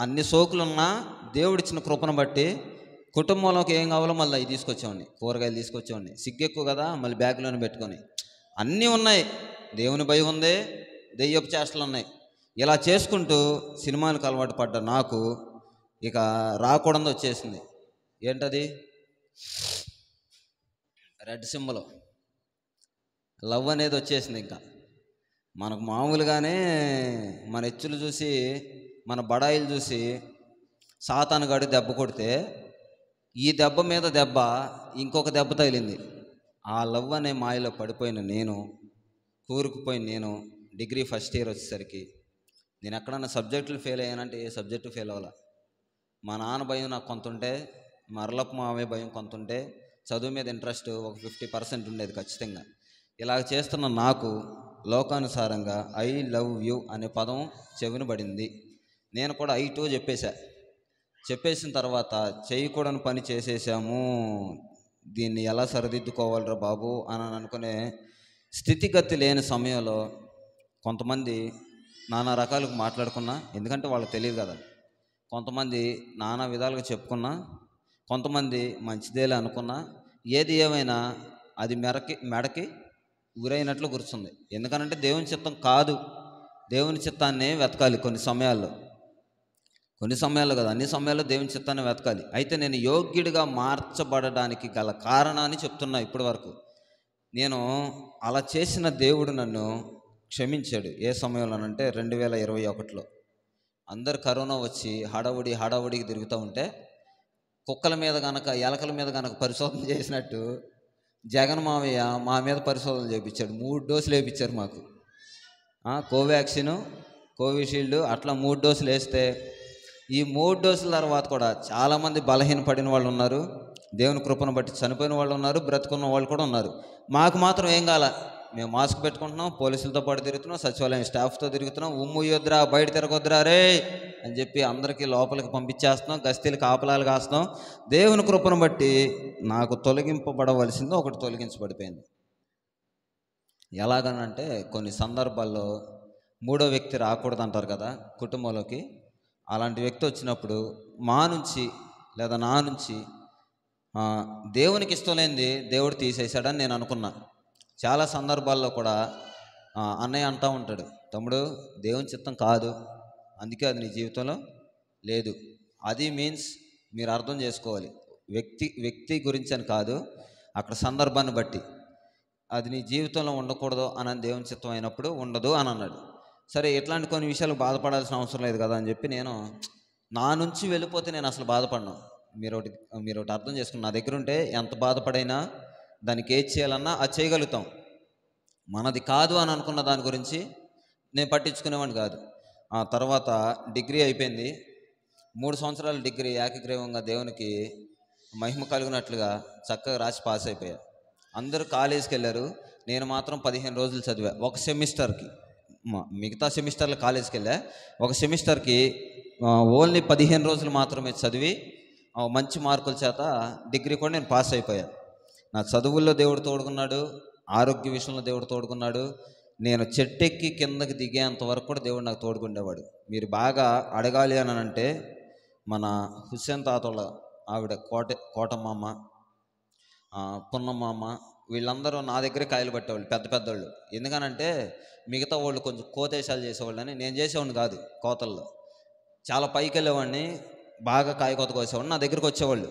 అన్ని సోకులున్నా దేవుడిచ్చిన కృపను బట్టి కుటుంబంలోకి ఏం కావాలో మళ్ళీ అవి తీసుకొచ్చేవాడిని, కూరగాయలు తీసుకొచ్చేవాడిని. సిగ్గు ఎక్కువ కదా, మళ్ళీ బ్యాగ్లోనే పెట్టుకొని. అన్నీ ఉన్నాయి, దేవుని భయం ఉంది, దెయ్యపు చేష్టలు ఉన్నాయి. ఇలా చేసుకుంటూ సినిమాలకు అలవాటు పడ్డ నాకు ఇక రాకూడదు వచ్చేసింది. ఏంటది? రెడ్ సింబల్, లవ్ అనేది వచ్చేసింది. ఇంకా మనకు మామూలుగానే మన ఎచ్చులు చూసి, మన బడాయిలు చూసి సాతానుగాడు దెబ్బ కొడితే, ఈ దెబ్బ మీద దెబ్బ ఇంకొక దెబ్బ తగిలింది. ఆ లవ్ అనే మాయలో పడిపోయిన నేను, కూరుకుపోయిన నేను, డిగ్రీ ఫస్ట్ ఇయర్ వచ్చేసరికి నేను ఎక్కడన్నా సబ్జెక్టులు ఫెయిల్ అయ్యానంటే ఏ సబ్జెక్టు ఫెయిల్ అవ్వాల. మా నాన్న భయం నాకు కొంత ఉంటే, మా అర్లప్ప మావయ్య భయం కొంత ఉంటే, చదువు మీద ఇంట్రెస్ట్ ఒక 50% ఉండేది ఖచ్చితంగా. ఇలాగ చేస్తున్న నాకు లోకానుసారంగా ఐ లవ్ యూ అనే పదం చెవిన పడింది. నేను కూడా ఐ టూ చెప్పేసిన తర్వాత చేయకూడని పని చేసేసాము, దీన్ని ఎలా సరిదిద్దుకోవాలరా బాబు అని అనుకునే స్థితిగతి లేని సమయంలో కొంతమంది నానా రకాలుగా మాట్లాడుకున్నా, ఎందుకంటే వాళ్ళకి తెలియదు కదా. కొంతమంది నానా విధాలుగా చెప్పుకున్నా, కొంతమంది మంచిదేలే అనుకున్నా, ఏది ఏమైనా అది మెడకి గురైనట్లు గుర్తుంది. ఎందుకనంటే దేవుని చిత్తం కాదు, దేవుని చిత్తాన్ని వెతకాలి. కొన్ని సమయాల్లో కదా, అన్ని సమయాల్లో దేవుని చిత్తాన్ని వెతకాలి. అయితే నేను యోగ్యుడిగా మార్చబడడానికి గల కారణాన్ని చెప్తున్నా. ఇప్పటి వరకు నేను అలా చేసిన దేవుడు నన్ను క్షమించాడు. ఏ సమయంలోనంటే 2021లో అందరు కరోనా వచ్చి హడావుడికి తిరుగుతూ ఉంటే కుక్కల మీద కనుక ఎలకల మీద కనుక పరిశోధన చేసినట్టు జగన్ మావయ్య మా మీద పరిశోధన చేయించాడు. 3 డోసులు వేయించారు మాకు. కోవాక్సిన్, కోవిషీల్డ్ అట్లా 3 డోసులు వేస్తే ఈ 3 డోసుల తర్వాత కూడా చాలామంది బలహీనపడిన వాళ్ళు ఉన్నారు, దేవుని కృపను బట్టి చనిపోయిన వాళ్ళు ఉన్నారు, బ్రతుకున్న వాళ్ళు కూడా ఉన్నారు. మాకు మాత్రం ఏం కాల. మేము మాస్క్ పెట్టుకుంటున్నాం, పోలీసులతో పాటు తిరుగుతున్నాం, సచివాలయం స్టాఫ్తో తిరుగుతున్నాం. ఉమ్ముయ్యొద్దురా, బయట తిరగొద్దురా రే అని చెప్పి అందరికీ లోపలికి పంపించేస్తున్నాం, గస్తీలు కాపలాలు కాస్తున్నాం. దేవుని కృపను బట్టి నాకు తొలగింపబడవలసింది ఒకటి తొలగించబడిపోయింది. ఎలాగనంటే కొన్ని సందర్భాల్లో 3వ వ్యక్తి రాకూడదు అంటారు కదా కుటుంబంలోకి. అలాంటి వ్యక్తి వచ్చినప్పుడు మా నుంచి లేదా నా నుంచి దేవునికి ఇష్టం లేనిది దేవుడు తీసేశాడని నేను అనుకున్నా. చాలా సందర్భాల్లో కూడా అన్నయ్య అంటూ ఉంటాడు, తమ్ముడు దేవుని చిత్తం కాదు, అందుకే అది నీ జీవితంలో లేదు. అది మీన్స్ మీరు అర్థం చేసుకోవాలి, వ్యక్తి గురించి అని కాదు, అక్కడ సందర్భాన్ని బట్టి అది నీ జీవితంలో ఉండకూడదు అని దేవుని చిత్తం అయినప్పుడు ఉండదు అని అన్నాడు. సరే, ఇట్లాంటి కొన్ని విషయాలు బాధపడాల్సిన అవసరం లేదు కదా అని చెప్పి నేను నా నుంచి వెళ్ళిపోతే నేను అసలు బాధపడను. మీరు ఒకటి అర్థం చేసుకుని, నా దగ్గర ఉంటే ఎంత బాధపడైనా దానికి ఏది చేయాలన్నా అది చేయగలుగుతాం. మనది కాదు అని అనుకున్న దాని గురించి నేను పట్టించుకునేవాడిని కాదు. ఆ తర్వాత డిగ్రీ అయిపోయింది. 3 సంవత్సరాల డిగ్రీ ఏకగ్రీవంగా దేవునికి మహిమ కలిగినట్లుగా చక్కగా రాసి పాస్ అయిపోయా. అందరూ కాలేజీకి వెళ్ళారు, నేను మాత్రం 15 రోజులు చదివా ఒక సెమిస్టర్కి. మిగతా సెమిస్టర్లు కాలేజీకి వెళ్ళా, ఒక సెమిస్టర్కి ఓన్లీ 15 రోజులు మాత్రమే చదివి మంచి మార్కుల చేత డిగ్రీ కూడా నేను పాస్ అయిపోయా. నా చదువుల్లో దేవుడు తోడుకున్నాడు, ఆరోగ్య విషయంలో దేవుడు తోడుకున్నాడు. నేను చెట్టెక్కి కిందకి దిగేంత వరకు కూడా దేవుడు నాకు తోడుకుండేవాడు. మీరు బాగా అడగాలి అని అంటే మన హుస్సేన్ తాతోళ్ళ ఆవిడ కోటమ్మ, పున్నమ్మ, వీళ్ళందరూ నా దగ్గరే కాయలు పట్టేవాళ్ళు, పెద్దోళ్ళు. ఎందుకనంటే మిగతా వాళ్ళు కొంచెం కోతేశాలు చేసేవాళ్ళని, నేను చేసేవాడిని కాదు. కోతల్లో చాలా పైకి వెళ్ళేవాడిని, బాగా కాయ కోత కోసేవాడిని. నా దగ్గరికి వచ్చేవాళ్ళు.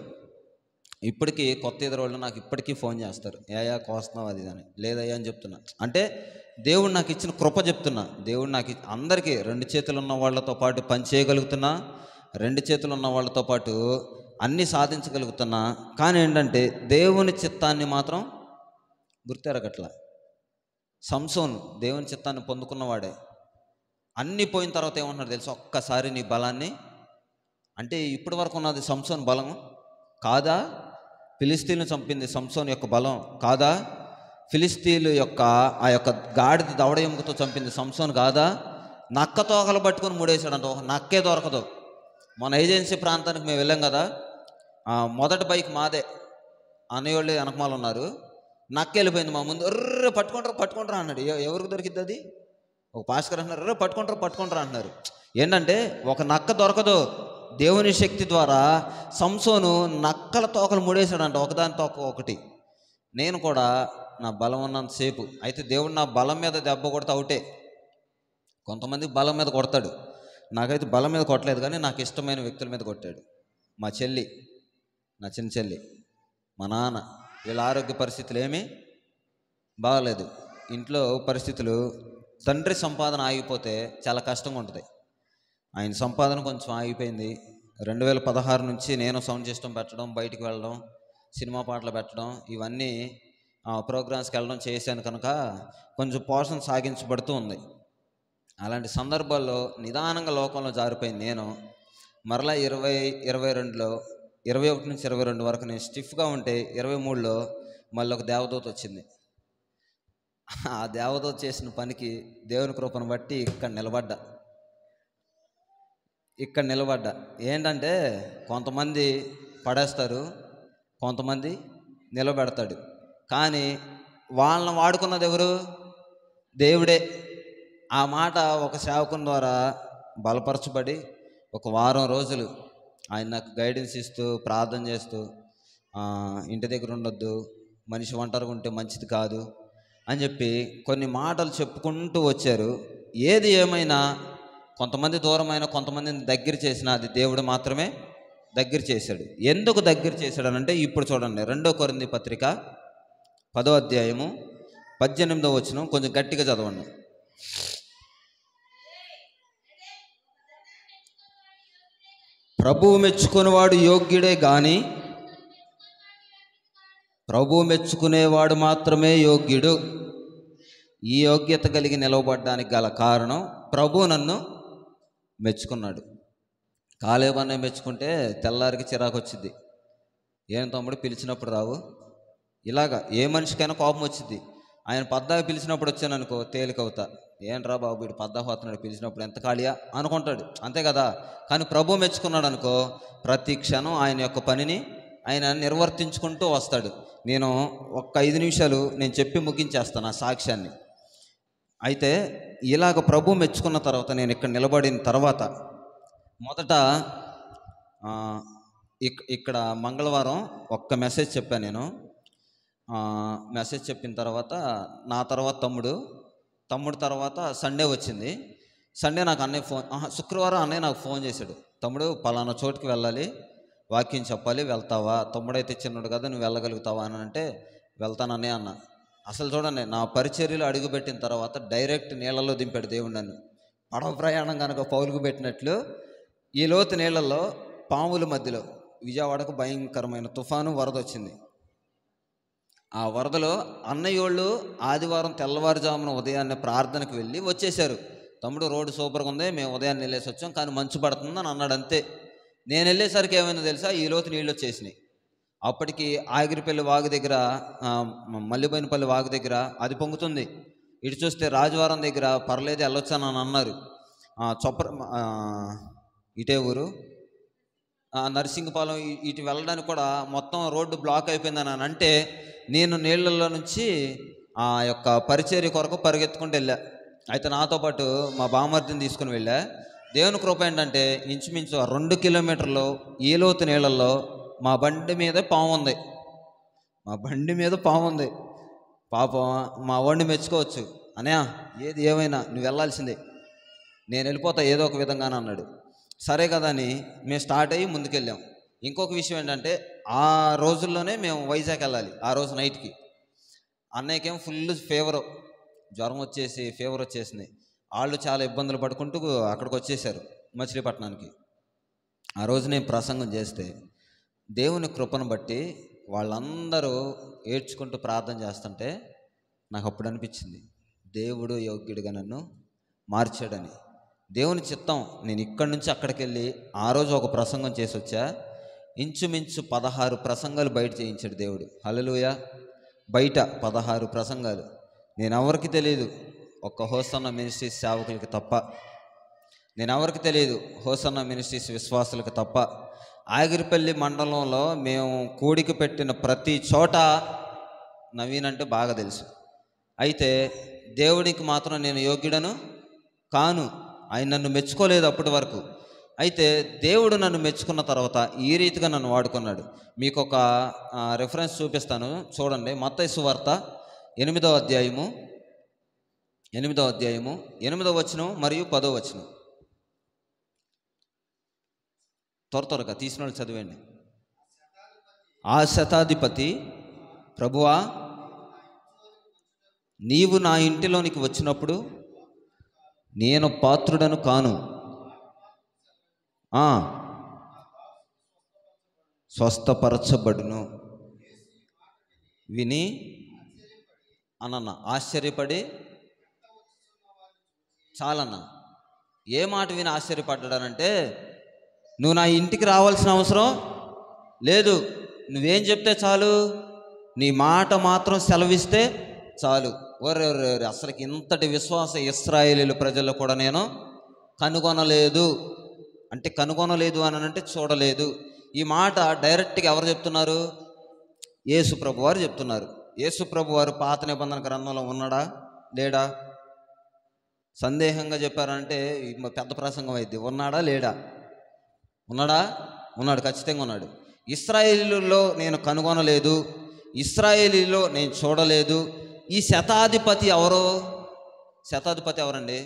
ఇప్పటికీ కొత్త ఎదురోళ్ళు నాకు ఇప్పటికీ ఫోన్ చేస్తారు, ఏయా కోస్తున్నావు అది అని. లేదయ్యా అని చెప్తున్నా. అంటే దేవుడు నాకు ఇచ్చిన కృప చెప్తున్నా. దేవుడు నాకు అందరికీ 2 చేతులు ఉన్న వాళ్ళతో పాటు పని చేయగలుగుతున్నా, 2 చేతులు ఉన్న వాళ్ళతో పాటు అన్నీ సాధించగలుగుతున్నా. కానీ ఏంటంటే దేవుని చిత్తాన్ని మాత్రం గుర్తెరగట్లా. సంసోను దేవుని చిత్తాన్ని పొందుకున్నవాడే. అన్నీ పోయిన తర్వాత ఏమంటున్నాడు తెలుసు, ఒక్కసారి నీ బలాన్ని, అంటే ఇప్పటి వరకు ఉన్నది సంసోను బలం కాదా? ఫిలిస్తీన్లు చంపింది సంసోను యొక్క బలం కాదా? ఫిలిస్తీన్లు యొక్క ఆ యొక్క గాడిద దవడ ఎముకతో చంపింది సంసోను కాదా? నక్క తోకలు పట్టుకొని ముడేశాడంట, ఒక నక్కే దొరకదు. మన ఏజెన్సీ ప్రాంతానికి మేము వెళ్ళాం కదా, మొదటి బైక్ మాదే, అన్నయ్యోళ్ళు వెనకమాలు ఉన్నారు. నక్క వెళ్ళిపోయింది మా ముందు. పట్టుకుంటారా అన్నాడు. ఎవరికి దొరికిద్ది అది? ఒక పాస్కర్ అంటున్నారు, పట్టుకుంటారా అంటున్నారు. ఏంటంటే ఒక నక్క దొరకదు. దేవుని శక్తి ద్వారా సంసోను నక్కల తోకలు ముడేశాడంట, ఒకదాని తోక ఒకటి. నేను కూడా నా బలం ఉన్నంతసేపు, అయితే దేవుడు నా బలం మీద దెబ్బ కొడితే అవుటే. కొంతమంది బలం మీద కొడతాడు, నాకైతే బలం మీద కొట్టలేదు, కానీ నాకు ఇష్టమైన వ్యక్తుల మీద కొట్టాడు. మా చెల్లి, నా చిన్న చెల్లి, మా నాన్న, వీళ్ళ ఆరోగ్య పరిస్థితులు ఏమీ బాగలేదు. ఇంట్లో పరిస్థితులు, తండ్రి సంపాదన ఆగిపోతే చాలా కష్టంగా ఉంటుంది. ఆయన సంపాదన కొంచెం ఆగిపోయింది. 2016 నుంచి నేను సౌండ్ సిస్టమ్ పెట్టడం, బయటికి వెళ్ళడం, సినిమా పాటలు పెట్టడం, ఇవన్నీ ప్రోగ్రామ్స్కి వెళ్ళడం చేశాను కనుక కొంచెం పోషణ సాగించబడుతూ ఉంది. అలాంటి సందర్భాల్లో నిదానంగా లోకంలో జారిపోయింది నేను. మరలా 2022లో 21 నుంచి 22 వరకు నేను స్టిఫ్గా ఉంటే 23లో మళ్ళీ ఒక దేవదూత వచ్చింది. ఆ దేవదూత చేసిన పనికి దేవుని కృపను బట్టి ఇక్కడ నిలబడ్డా. ఏంటంటే కొంతమంది పడేస్తారు, కొంతమంది నిలబెడతాడు. కానీ వాళ్ళని వాడుకున్నది ఎవరు? దేవుడే. ఆ మాట ఒక సేవకుని ద్వారా బలపరచబడి ఒక వారం రోజులు ఆయన నాకు గైడెన్స్ ఇస్తూ, ప్రార్థన చేస్తూ, ఇంటి దగ్గర ఉండొద్దు, మనిషి ఒంటరిగా ఉంటే మంచిది కాదు అని చెప్పి కొన్ని మాటలు చెప్పుకుంటూ వచ్చారు. ఏది ఏమైనా కొంతమంది దూరమైన, కొంతమందిని దగ్గర చేసిన అది దేవుడు మాత్రమే దగ్గర చేశాడు. ఎందుకు దగ్గర చేశాడు అనంటే ఇప్పుడు చూడండి, 2 కొరింథీ పత్రిక 10వ అధ్యాయము 18వ వచనం, కొంచెం గట్టిగా చదవండి. ప్రభువు మెచ్చుకునేవాడు యోగ్యుడే గాని ప్రభువు మెచ్చుకునేవాడు మాత్రమే యోగ్యుడు. ఈ యోగ్యత కలిగి నిలవబడ్డానికి గల కారణం ప్రభువు నన్ను మెచ్చుకున్నాడు. కాలేబన్నే మెచ్చుకుంటే తెల్లారికి చిరాకు వచ్చింది. ఏం తమ్ముడు పిలిచినప్పుడు రావు, ఇలాగా ఏ మనిషికైనా కోపం వచ్చింది. ఆయన పద్దాకు పిలిచినప్పుడు వచ్చాను అనుకో తేలికవుతా, ఏంట్రా బాబు వీడు పద్దాకు వస్తున్నాడు, పిలిచినప్పుడు ఎంత ఖాళీయా అనుకుంటాడు, అంతే కదా. కానీ ప్రభు మెచ్చుకున్నాడు అనుకో ప్రతి క్షణం ఆయన యొక్క పనిని ఆయన నిర్వర్తించుకుంటూ వస్తాడు. నేను ఒక్క 5 నిమిషాలు నేను చెప్పి ముగించేస్తాను ఆ సాక్ష్యాన్ని. అయితే ఇలాగ ప్రభు మెచ్చుకున్న తర్వాత నేను ఇక్కడ నిలబడిన తర్వాత మొదట ఇక్కడ మంగళవారం ఒక్క మెసేజ్ చెప్పాను నేను. మెసేజ్ చెప్పిన తర్వాత నా తర్వాత తమ్ముడు తర్వాత సండే వచ్చింది. సండే నాకు అన్నయ్య శుక్రవారం అన్నయ్య నాకు ఫోన్ చేశాడు, తమ్ముడు పలానా చోటుకి వెళ్ళాలి, వాక్యం చెప్పాలి, వెళ్తావా? తమ్ముడైతే చిన్నడు కదా, నువ్వు వెళ్ళగలుగుతావా అని అంటే వెళ్తాననే అన్న. అసలు చూడండి, నా పరిచర్యలు అడుగుపెట్టిన తర్వాత డైరెక్ట్ నీళ్ళల్లో దింపాడు దేవుడు నన్ను. పడవ ప్రయాణం కనుక పౌలుకు పెట్టినట్లు ఈ లోతు నీళ్ళల్లో పాముల మధ్యలో విజయవాడకు భయంకరమైన తుఫాను వరద వచ్చింది. ఆ వరదలో అన్నయ్యోళ్ళు ఆదివారం తెల్లవారుజామున ఉదయాన్నే ప్రార్థనకు వెళ్ళి వచ్చేశారు. తమ్ముడు రోడ్డు సూపర్గా ఉంది, మేము ఉదయాన్నే వెళ్ళేసి వచ్చాం, కానీ మంచు పడుతుందని అన్నాడు అంతే. నేను వెళ్ళేసరికి ఏమైందో తెలుసా, ఈ లోతు నీళ్ళు వచ్చేసినాయి. అప్పటికి ఆగిరిపల్లి వాగు దగ్గర, మల్లిబోయినపల్లి వాగు దగ్గర అది పొంగుతుంది. ఇటు చూస్తే రాజవారం దగ్గర పర్లేదు వెళ్ళొచ్చాను అని అన్నారు. ఇటే ఊరు నర్సింగపాలెం ఇటు వెళ్ళడానికి కూడా మొత్తం రోడ్డు బ్లాక్ అయిపోయిందని అని అంటే నేను నీళ్ళల్లో నుంచి ఆ యొక్క పరిచర్య కొరకు పరిగెత్తుకుంటూ వెళ్ళా. అయితే నాతో పాటు మా బామర్దిని తీసుకుని వెళ్ళా. దేవుని కృప ఏంటంటే ఇంచుమించు 2 కిలోమీటర్లు ఈ లోతు నీళ్ళల్లో మా బండి మీద పాము ఉంది. పాపం మా వాడిని మెచ్చుకోవచ్చు, అనయా ఏది ఏమైనా నువ్వు వెళ్ళాల్సిందే, నేను వెళ్ళిపోతా ఏదో ఒక విధంగానే అన్నాడు. సరే కదా అని మేము స్టార్ట్ అయ్యి ముందుకెళ్ళాం. ఇంకొక విషయం ఏంటంటే ఆ రోజుల్లోనే మేము వైజాగ్ వెళ్ళాలి. ఆ రోజు నైట్కి అన్నయ్యకేం ఫుల్ జ్వరం వచ్చేసి ఫీవర్ వచ్చేసింది. వాళ్ళు చాలా ఇబ్బందులు పడుకుంటూ అక్కడికి వచ్చేసారు మచిలీపట్నానికి. ఆ రోజు నేను ప్రసంగం చేస్తే దేవుని కృపను బట్టి వాళ్ళందరూ ఏడ్చుకుంటూ ప్రార్థన చేస్తుంటే నాకు అప్పుడు అనిపించింది దేవుడు యోగ్యుడిగా నన్ను మార్చాడని. దేవుని చిత్తం. నేను ఇక్కడి నుంచి అక్కడికి వెళ్ళి ఆ రోజు ఒక ప్రసంగం చేసి వచ్చా. ఇంచుమించు 16 ప్రసంగాలు బయట చేయించాడు దేవుడు. హల్లెలూయా. బయట 16 ప్రసంగాలు. నేను ఎవరికి తెలియదు, ఒక్క హోసన్న మినిస్ట్రీస్ సేవకులకి తప్ప, నేను ఎవరికి తెలియదు, హోసన్న మినిస్ట్రీస్ విశ్వాసులకు తప్ప. ఆగిరిపల్లి మండలంలో మేము కూడికి పెట్టిన ప్రతి చోట నవీన్ అంటే బాగా తెలుసు. అయితే దేవుడికి మాత్రం నేను యోగ్యుడను కాను. ఆయన నన్ను మెచ్చుకోలేదు అప్పటి వరకు. అయితే దేవుడు నన్ను మెచ్చుకున్న తర్వాత ఈ రీతిగా నన్ను వాడుకున్నాడు. మీకు ఒక రెఫరెన్స్ చూపిస్తాను చూడండి. మత్తయి సువార్త 8వ అధ్యాయము 8వ వచనం మరియు 10వ వచనం. త్వరగా తీసిన వాళ్ళు చదివండి. ఆ శతాధిపతి, ప్రభువా నీవు నా ఇంటిలోనికి వచ్చినప్పుడు నేను పాత్రుడను కాను, స్వస్థపరచబడును విని అన్న ఆశ్చర్యపడి. చాలన్నా, ఏ మాట విని ఆశ్చర్యపడ్డానంటే నువ్వు నా ఇంటికి రావాల్సిన అవసరం లేదు, నువ్వేం చెప్తే చాలు, నీ మాట మాత్రం సెలవిస్తే చాలు. ఒరే అసలుకి ఇంతటి విశ్వాస ఇశ్రాయేలీల ప్రజల్లో కూడా నేను కనుగొనలేదు. అంటే కనుగొనలేదు అని అంటే చూడలేదు. ఈ మాట డైరెక్ట్గా ఎవరు చెప్తున్నారు? యేసు ప్రభు వారు చెప్తున్నారు. యేసు ప్రభు వారు పాత నిబంధన గ్రంథంలో ఉన్నాడా లేడా? సందేహంగా చెప్పారంటే పెద్ద ప్రసంగం అయింది. ఉన్నాడా లేడా? ఉన్నాడు, ఖచ్చితంగా ఉన్నాడు. ఇశ్రాయేలీలో నేను కనుగొనలేదు, ఇశ్రాయేలీలో నేను చూడలేదు. ఈ శతాధిపతి ఎవరండి?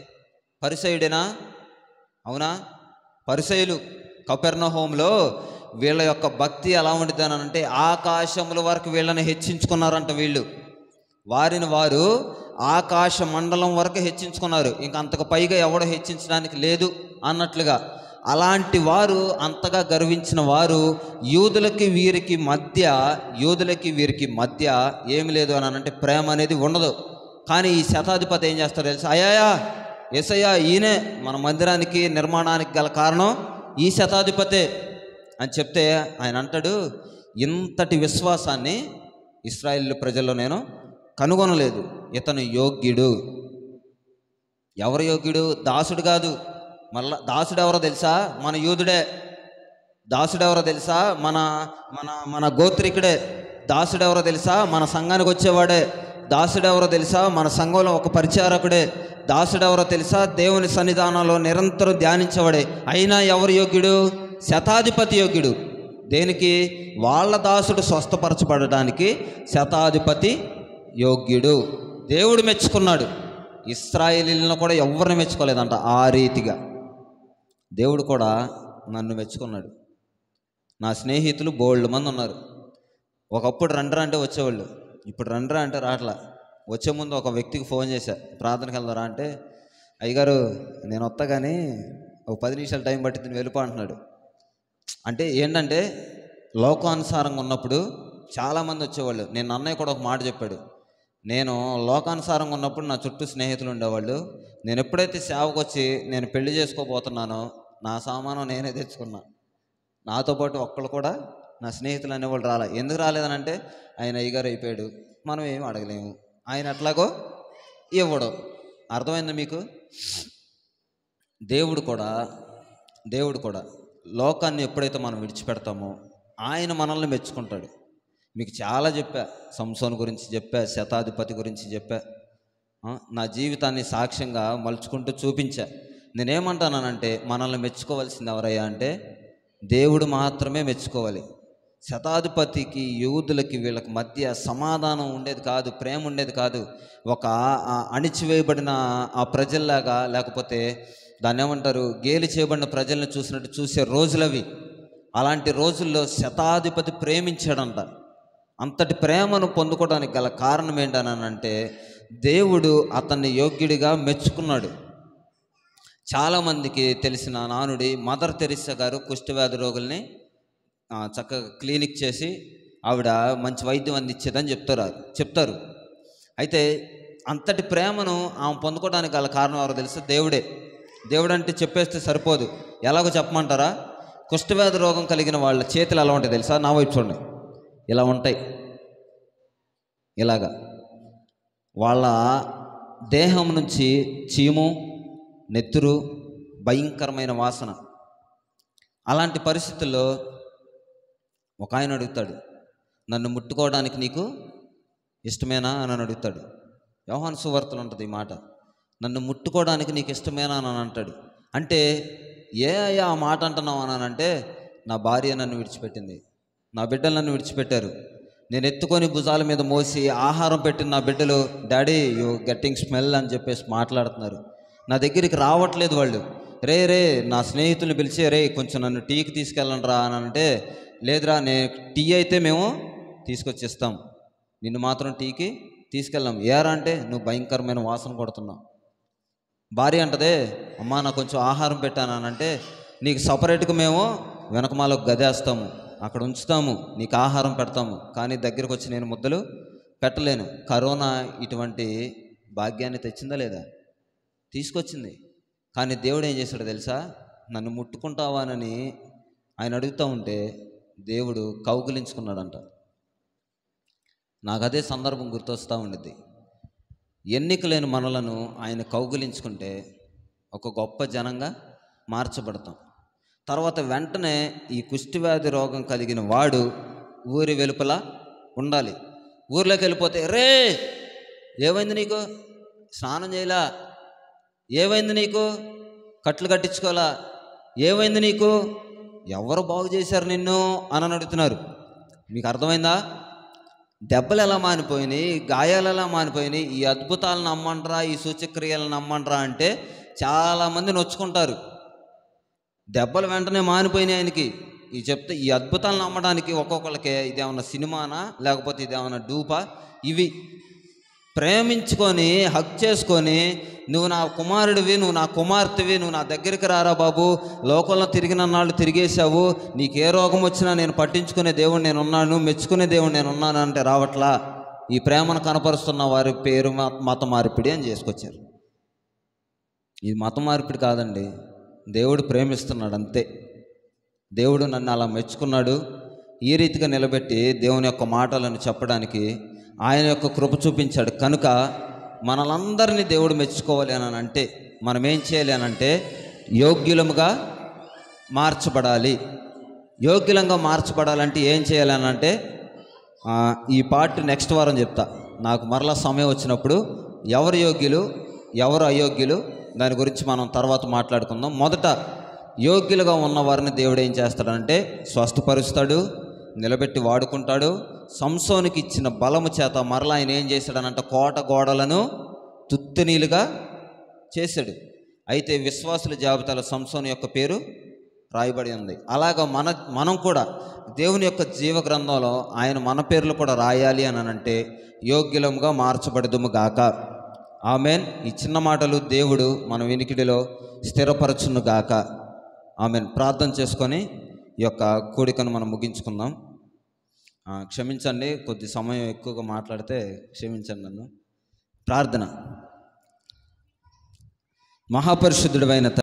పరిసయుడేనా? అవునా? పరిసయులు కపెర్నహూములో వీళ్ళ యొక్క భక్తి ఎలా ఉండిద్దని అంటే ఆకాశముల వరకు వీళ్ళని హెచ్చించుకున్నారంట. వీళ్ళు వారిని వారు ఆకాశ మండలం వరకు హెచ్చించుకున్నారు. ఇంకా అంతకు పైగా ఎవడో హెచ్చించడానికి లేదు అన్నట్లుగా అలాంటి వారు, అంతగా గర్వించిన వారు యూదులకి వీరికి మధ్య ఏమి లేదు అని అంటే ప్రేమ అనేది ఉండదు. కానీ ఈ శతాధిపతి ఏం చేస్తారో తెలుసా? యేసయ్యా ఈయనే మన మందిరానికి నిర్మాణానికి గల కారణం ఈ శతాధిపతే అని చెప్తే ఆయన అంటాడు, ఇంతటి విశ్వాసాన్ని ఇశ్రాయేలు ప్రజల్లో నేను కనుగొనలేదు. ఇతను యోగ్యుడు. ఎవరు యోగ్యుడు? దాసుడు కాదు. మళ్ళా దాసుడు ఎవరో తెలుసా? మన యూదుడే. దాసుడు ఎవరో తెలుసా? మన మన మన గోత్రికుడే. దాసుడు ఎవరో తెలుసా? మన సంఘానికి వచ్చేవాడే. దాసుడు ఎవరో తెలుసా? మన సంఘంలో ఒక పరిచారకుడే. దాసుడు ఎవరో తెలుసా? దేవుని సన్నిధానంలో నిరంతరం ధ్యానించేవాడే. అయినా ఎవరు యోగ్యుడు? శతాధిపతి యోగ్యుడు. దేనికి? వాళ్ళ దాసుడు స్వస్థపరచబడడానికి శతాధిపతి యోగ్యుడు. దేవుడు మెచ్చుకున్నాడు. ఇశ్రాయేలీలను కూడా ఎవరిని మెచ్చుకోలేదంట. ఆ రీతిగా దేవుడు కూడా నన్ను మెచ్చుకున్నాడు. నా స్నేహితులు బోల్డ్ మంది ఉన్నారు. ఒకప్పుడు రండ్రా అంటే వచ్చేవాళ్ళు, ఇప్పుడు రండ్రా అంటే రాట్లా. వచ్చే ముందు ఒక వ్యక్తికి ఫోన్ చేశా, ప్రార్థనకి వెళ్దారా అంటే, అయ్యగారు నేను వస్తా కానీ ఒక 10 నిమిషాలు టైం పట్టింది వెళ్ళిపో అంటున్నాడు. అంటే ఏంటంటే లోకానుసారంగా ఉన్నప్పుడు చాలామంది వచ్చేవాళ్ళు. నేను అన్నయ్య కూడా ఒక మాట చెప్పాడు, నేను లోకానుసారంగా ఉన్నప్పుడు నా చుట్టూ స్నేహితులు ఉండేవాళ్ళు. నేను ఎప్పుడైతే సేవకు వచ్చి నేను పెళ్లి చేసుకోబోతున్నానో నా సామాను నేనే తెచ్చుకున్నా. నాతో పాటు ఒక్కళ్ళు కూడా నా స్నేహితులు అనేవాళ్ళు రాలే. ఎందుకు రాలేదనంటే ఆయన అయ్యగారు అయిపోయాడు, మనం ఏమి అడగలేము, ఆయన ఎట్లాగో ఇవ్వడం. అర్థమైందా మీకు? దేవుడు కూడా లోకాన్ని ఎప్పుడైతే మనం విడిచిపెడతామో ఆయన మనల్ని మెచ్చుకుంటాడు. మీకు చాలా చెప్పా, సంసోను గురించి చెప్పా, శతాధిపతి గురించి చెప్పా, నా జీవితాన్ని సాక్ష్యంగా మలుచుకుంటూ చూపించా. నేనేమంటానంటే మనల్ని మెచ్చుకోవాల్సింది ఎవరయ్యా అంటే దేవుడు మాత్రమే మెచ్చుకోవాలి. శతాధిపతికి యూదులకి వీళ్ళకి మధ్య సమాధానం ఉండేది కాదు, ప్రేమ ఉండేది కాదు. ఒక అణిచివేయబడిన ఆ ప్రజల్లాగా, లేకపోతే దాన్ని ఏమంటారు, గేలి చేయబడిన ప్రజల్ని చూసినట్టు చూసే రోజులవి. అలాంటి రోజుల్లో శతాధిపతి ప్రేమించాడంట. అంతటి ప్రేమను పొందుకోవడానికి గల కారణం ఏంటనంటే దేవుడు అతన్ని యోగ్యుడిగా మెచ్చుకున్నాడు. చాలామందికి తెలిసిన నానుడి, మదర్ తెరిసా గారు కుష్ఠవ్యాధి రోగుల్ని చక్కగా క్లినిక్ చేసి ఆవిడ మంచి వైద్యం అందించేదని చెప్తారు. అయితే అంతటి ప్రేమను ఆమె పొందుకోవడానికి గల కారణం ఎవరో తెలుసు? దేవుడు అంటే చెప్పేస్తే సరిపోదు. ఎలాగో చెప్పమంటారా? కుష్ఠవ్యాధి రోగం కలిగిన వాళ్ళ చేతులు ఎలా ఉంటాయి తెలుసా? నా వైపు చూడండి, ఇలా ఉంటాయి. ఇలాగా వాళ్ళ దేహం నుంచి చీము, నెత్తురు, భయంకరమైన వాసన. అలాంటి పరిస్థితుల్లో ఒక ఆయన అడుగుతాడు, నన్ను ముట్టుకోవడానికి నీకు ఇష్టమేనా అని అడుగుతాడు. యోహాను సువార్తలో ఉంటుంది ఈ మాట, నన్ను ముట్టుకోవడానికి నీకు ఇష్టమేనా అని అంటాడు. అంటే అయ్యా ఆ మాట అంటున్నావు అని అంటే, నా భార్య నన్ను విడిచిపెట్టింది, నా బిడ్డలు నన్ను విడిచిపెట్టారు, నేను ఎత్తుకొని భుజాల మీద మోసి ఆహారం పెట్టిన నా బిడ్డలు డాడీ యూ గెట్టింగ్ స్మెల్ అని చెప్పేసి మాట్లాడుతున్నారు. నా దగ్గరికి రావట్లేదు వాళ్ళు. రే నా స్నేహితుల్ని పిలిచి కొంచెం నన్ను టీకి తీసుకెళ్ళండి రా అని అంటే, లేదురా టీ అయితే మేము తీసుకొచ్చిస్తాం, నిన్ను మాత్రం టీకి తీసుకెళ్ళాం. ఏరా అంటే నువ్వు భయంకరమైన వాసన కొడుతున్నావు. భార్య అంటదే, అమ్మా నాకు కొంచెం ఆహారం పెట్టానంటే, నీకు సపరేట్గా మేము వెనకమాలో గదేస్తాము, అక్కడ ఉంచుతాము, నీకు ఆహారం పెడతాము, కానీ దగ్గరకు వచ్చి నేను ముద్దలు పెట్టలేను. కరోనా ఇటువంటి భాగ్యాన్ని తెచ్చిందా లేదా? తీసుకొచ్చింది. కానీ దేవుడు ఏం చేశాడో తెలుసా? నన్ను ముట్టుకుంటావానని ఆయన అడుగుతూ ఉంటే దేవుడు కౌగిలించుకున్నాడంట. నాకు అదే సందర్భం గుర్తొస్తూ ఉండిద్ది. ఎన్నిక లేని మనలను ఆయన కౌగిలించుకుంటే ఒక గొప్ప జనంగా మార్చబడతాం. తర్వాత వెంటనే ఈ కుష్ఠవ్యాధి రోగం కలిగిన వాడు ఊరి వెలుపల ఉండాలి. ఊర్లోకి వెళ్ళిపోతే, ఏమైంది నీకు? స్నానం చేయలా? ఏమైంది నీకు? కట్లు కట్టించుకోవాలా? ఏమైంది నీకు? ఎవరు బాగు చేశారు నిన్ను అని అడుగుతున్నారు. మీకు అర్థమైందా? దెబ్బలు ఎలా మానిపోయినాయి, గాయాలు ఎలా మానిపోయినాయి, ఈ అద్భుతాలను నమ్మంటారా, ఈ సూచక్రియలను నమ్మంటారా అంటే చాలామంది నొచ్చుకుంటారు. దెబ్బలు వెంటనే మానిపోయినాయి ఆయనకి. ఈ చెప్తే ఈ అద్భుతాలను నమ్మడానికి ఒక్కొక్కళ్ళకే ఇదేమన్నా సినిమానా లేకపోతే ఇదేమన్నా డూపా? ఇవి ప్రేమించుకొని హక్ చేసుకొని, నువ్వు నా కుమారుడివి, నువ్వు నా కుమార్తెవి, నువ్వు నా దగ్గరికి రారా బాబు, లోకంలో తిరిగిన నాళ్ళు తిరిగేశావు, నీకు ఏ రోగం వచ్చినా నేను పట్టించుకునే దేవుడు నేను ఉన్నాను, మెచ్చుకునే దేవుడు నేను ఉన్నాను అంటే రావట్లా. ఈ ప్రేమను కనపరుస్తున్న వారి పేరు మత మార్పిడి అని చేసుకొచ్చారు. ఇది మత మార్పిడి కాదండి, దేవుడు ప్రేమిస్తున్నాడు అంతే. దేవుడు నన్ను అలా మెచ్చుకున్నాడు, ఈ రీతిగా నిలబెట్టి దేవుని యొక్క మాటలను చెప్పడానికి ఆయన యొక్క కృప చూపించాడు. కనుక మనలందరినీ దేవుడు మెచ్చుకోవాలి అని అంటే మనం ఏం చేయాలి అని అంటే యోగ్యులముగా మార్చబడాలి. యోగ్యులంగా మార్చబడాలంటే ఏం చేయాలి అని అంటే ఈ పార్ట్ నెక్స్ట్ వారం చెప్తా. నాకు మరలా సమయం వచ్చినప్పుడు ఎవరు యోగ్యులు ఎవరు అయోగ్యులు దాని గురించి మనం తర్వాత మాట్లాడుకుందాం. మొదట యోగ్యులుగా ఉన్న వారిని దేవుడు ఏం చేస్తాడంటే స్వస్థపరుస్తాడు, నిలబెట్టి వాడుకుంటాడు. సంసోనికి ఇచ్చిన బలము చేత మరలా ఆయన ఏం చేశాడనంటే కోట గోడలను తుత్తునీలుగా చేశాడు. అయితే విశ్వాసుల జాబితాలో సంసోను యొక్క పేరు రాయబడి ఉంది. అలాగా మనం కూడా దేవుని యొక్క జీవ గ్రంథంలో ఆయన మన పేర్లు కూడా రాయాలి అని అంటే యోగ్యులముగా మార్చబడదుము గాక. ఆమెన్. ఈ చిన్న మాటలు దేవుడు మన వినికిడిలో స్థిరపరచును గాక. ఆమెన్. ప్రార్థన చేసుకొని ఈ యొక్క కూడికను మనం ముగించుకుందాం. క్షమించండి, కొద్ది సమయం ఎక్కువగా మాట్లాడితే క్షమించండి నన్ను. ప్రార్థన. మహాపరిశుద్ధుడైన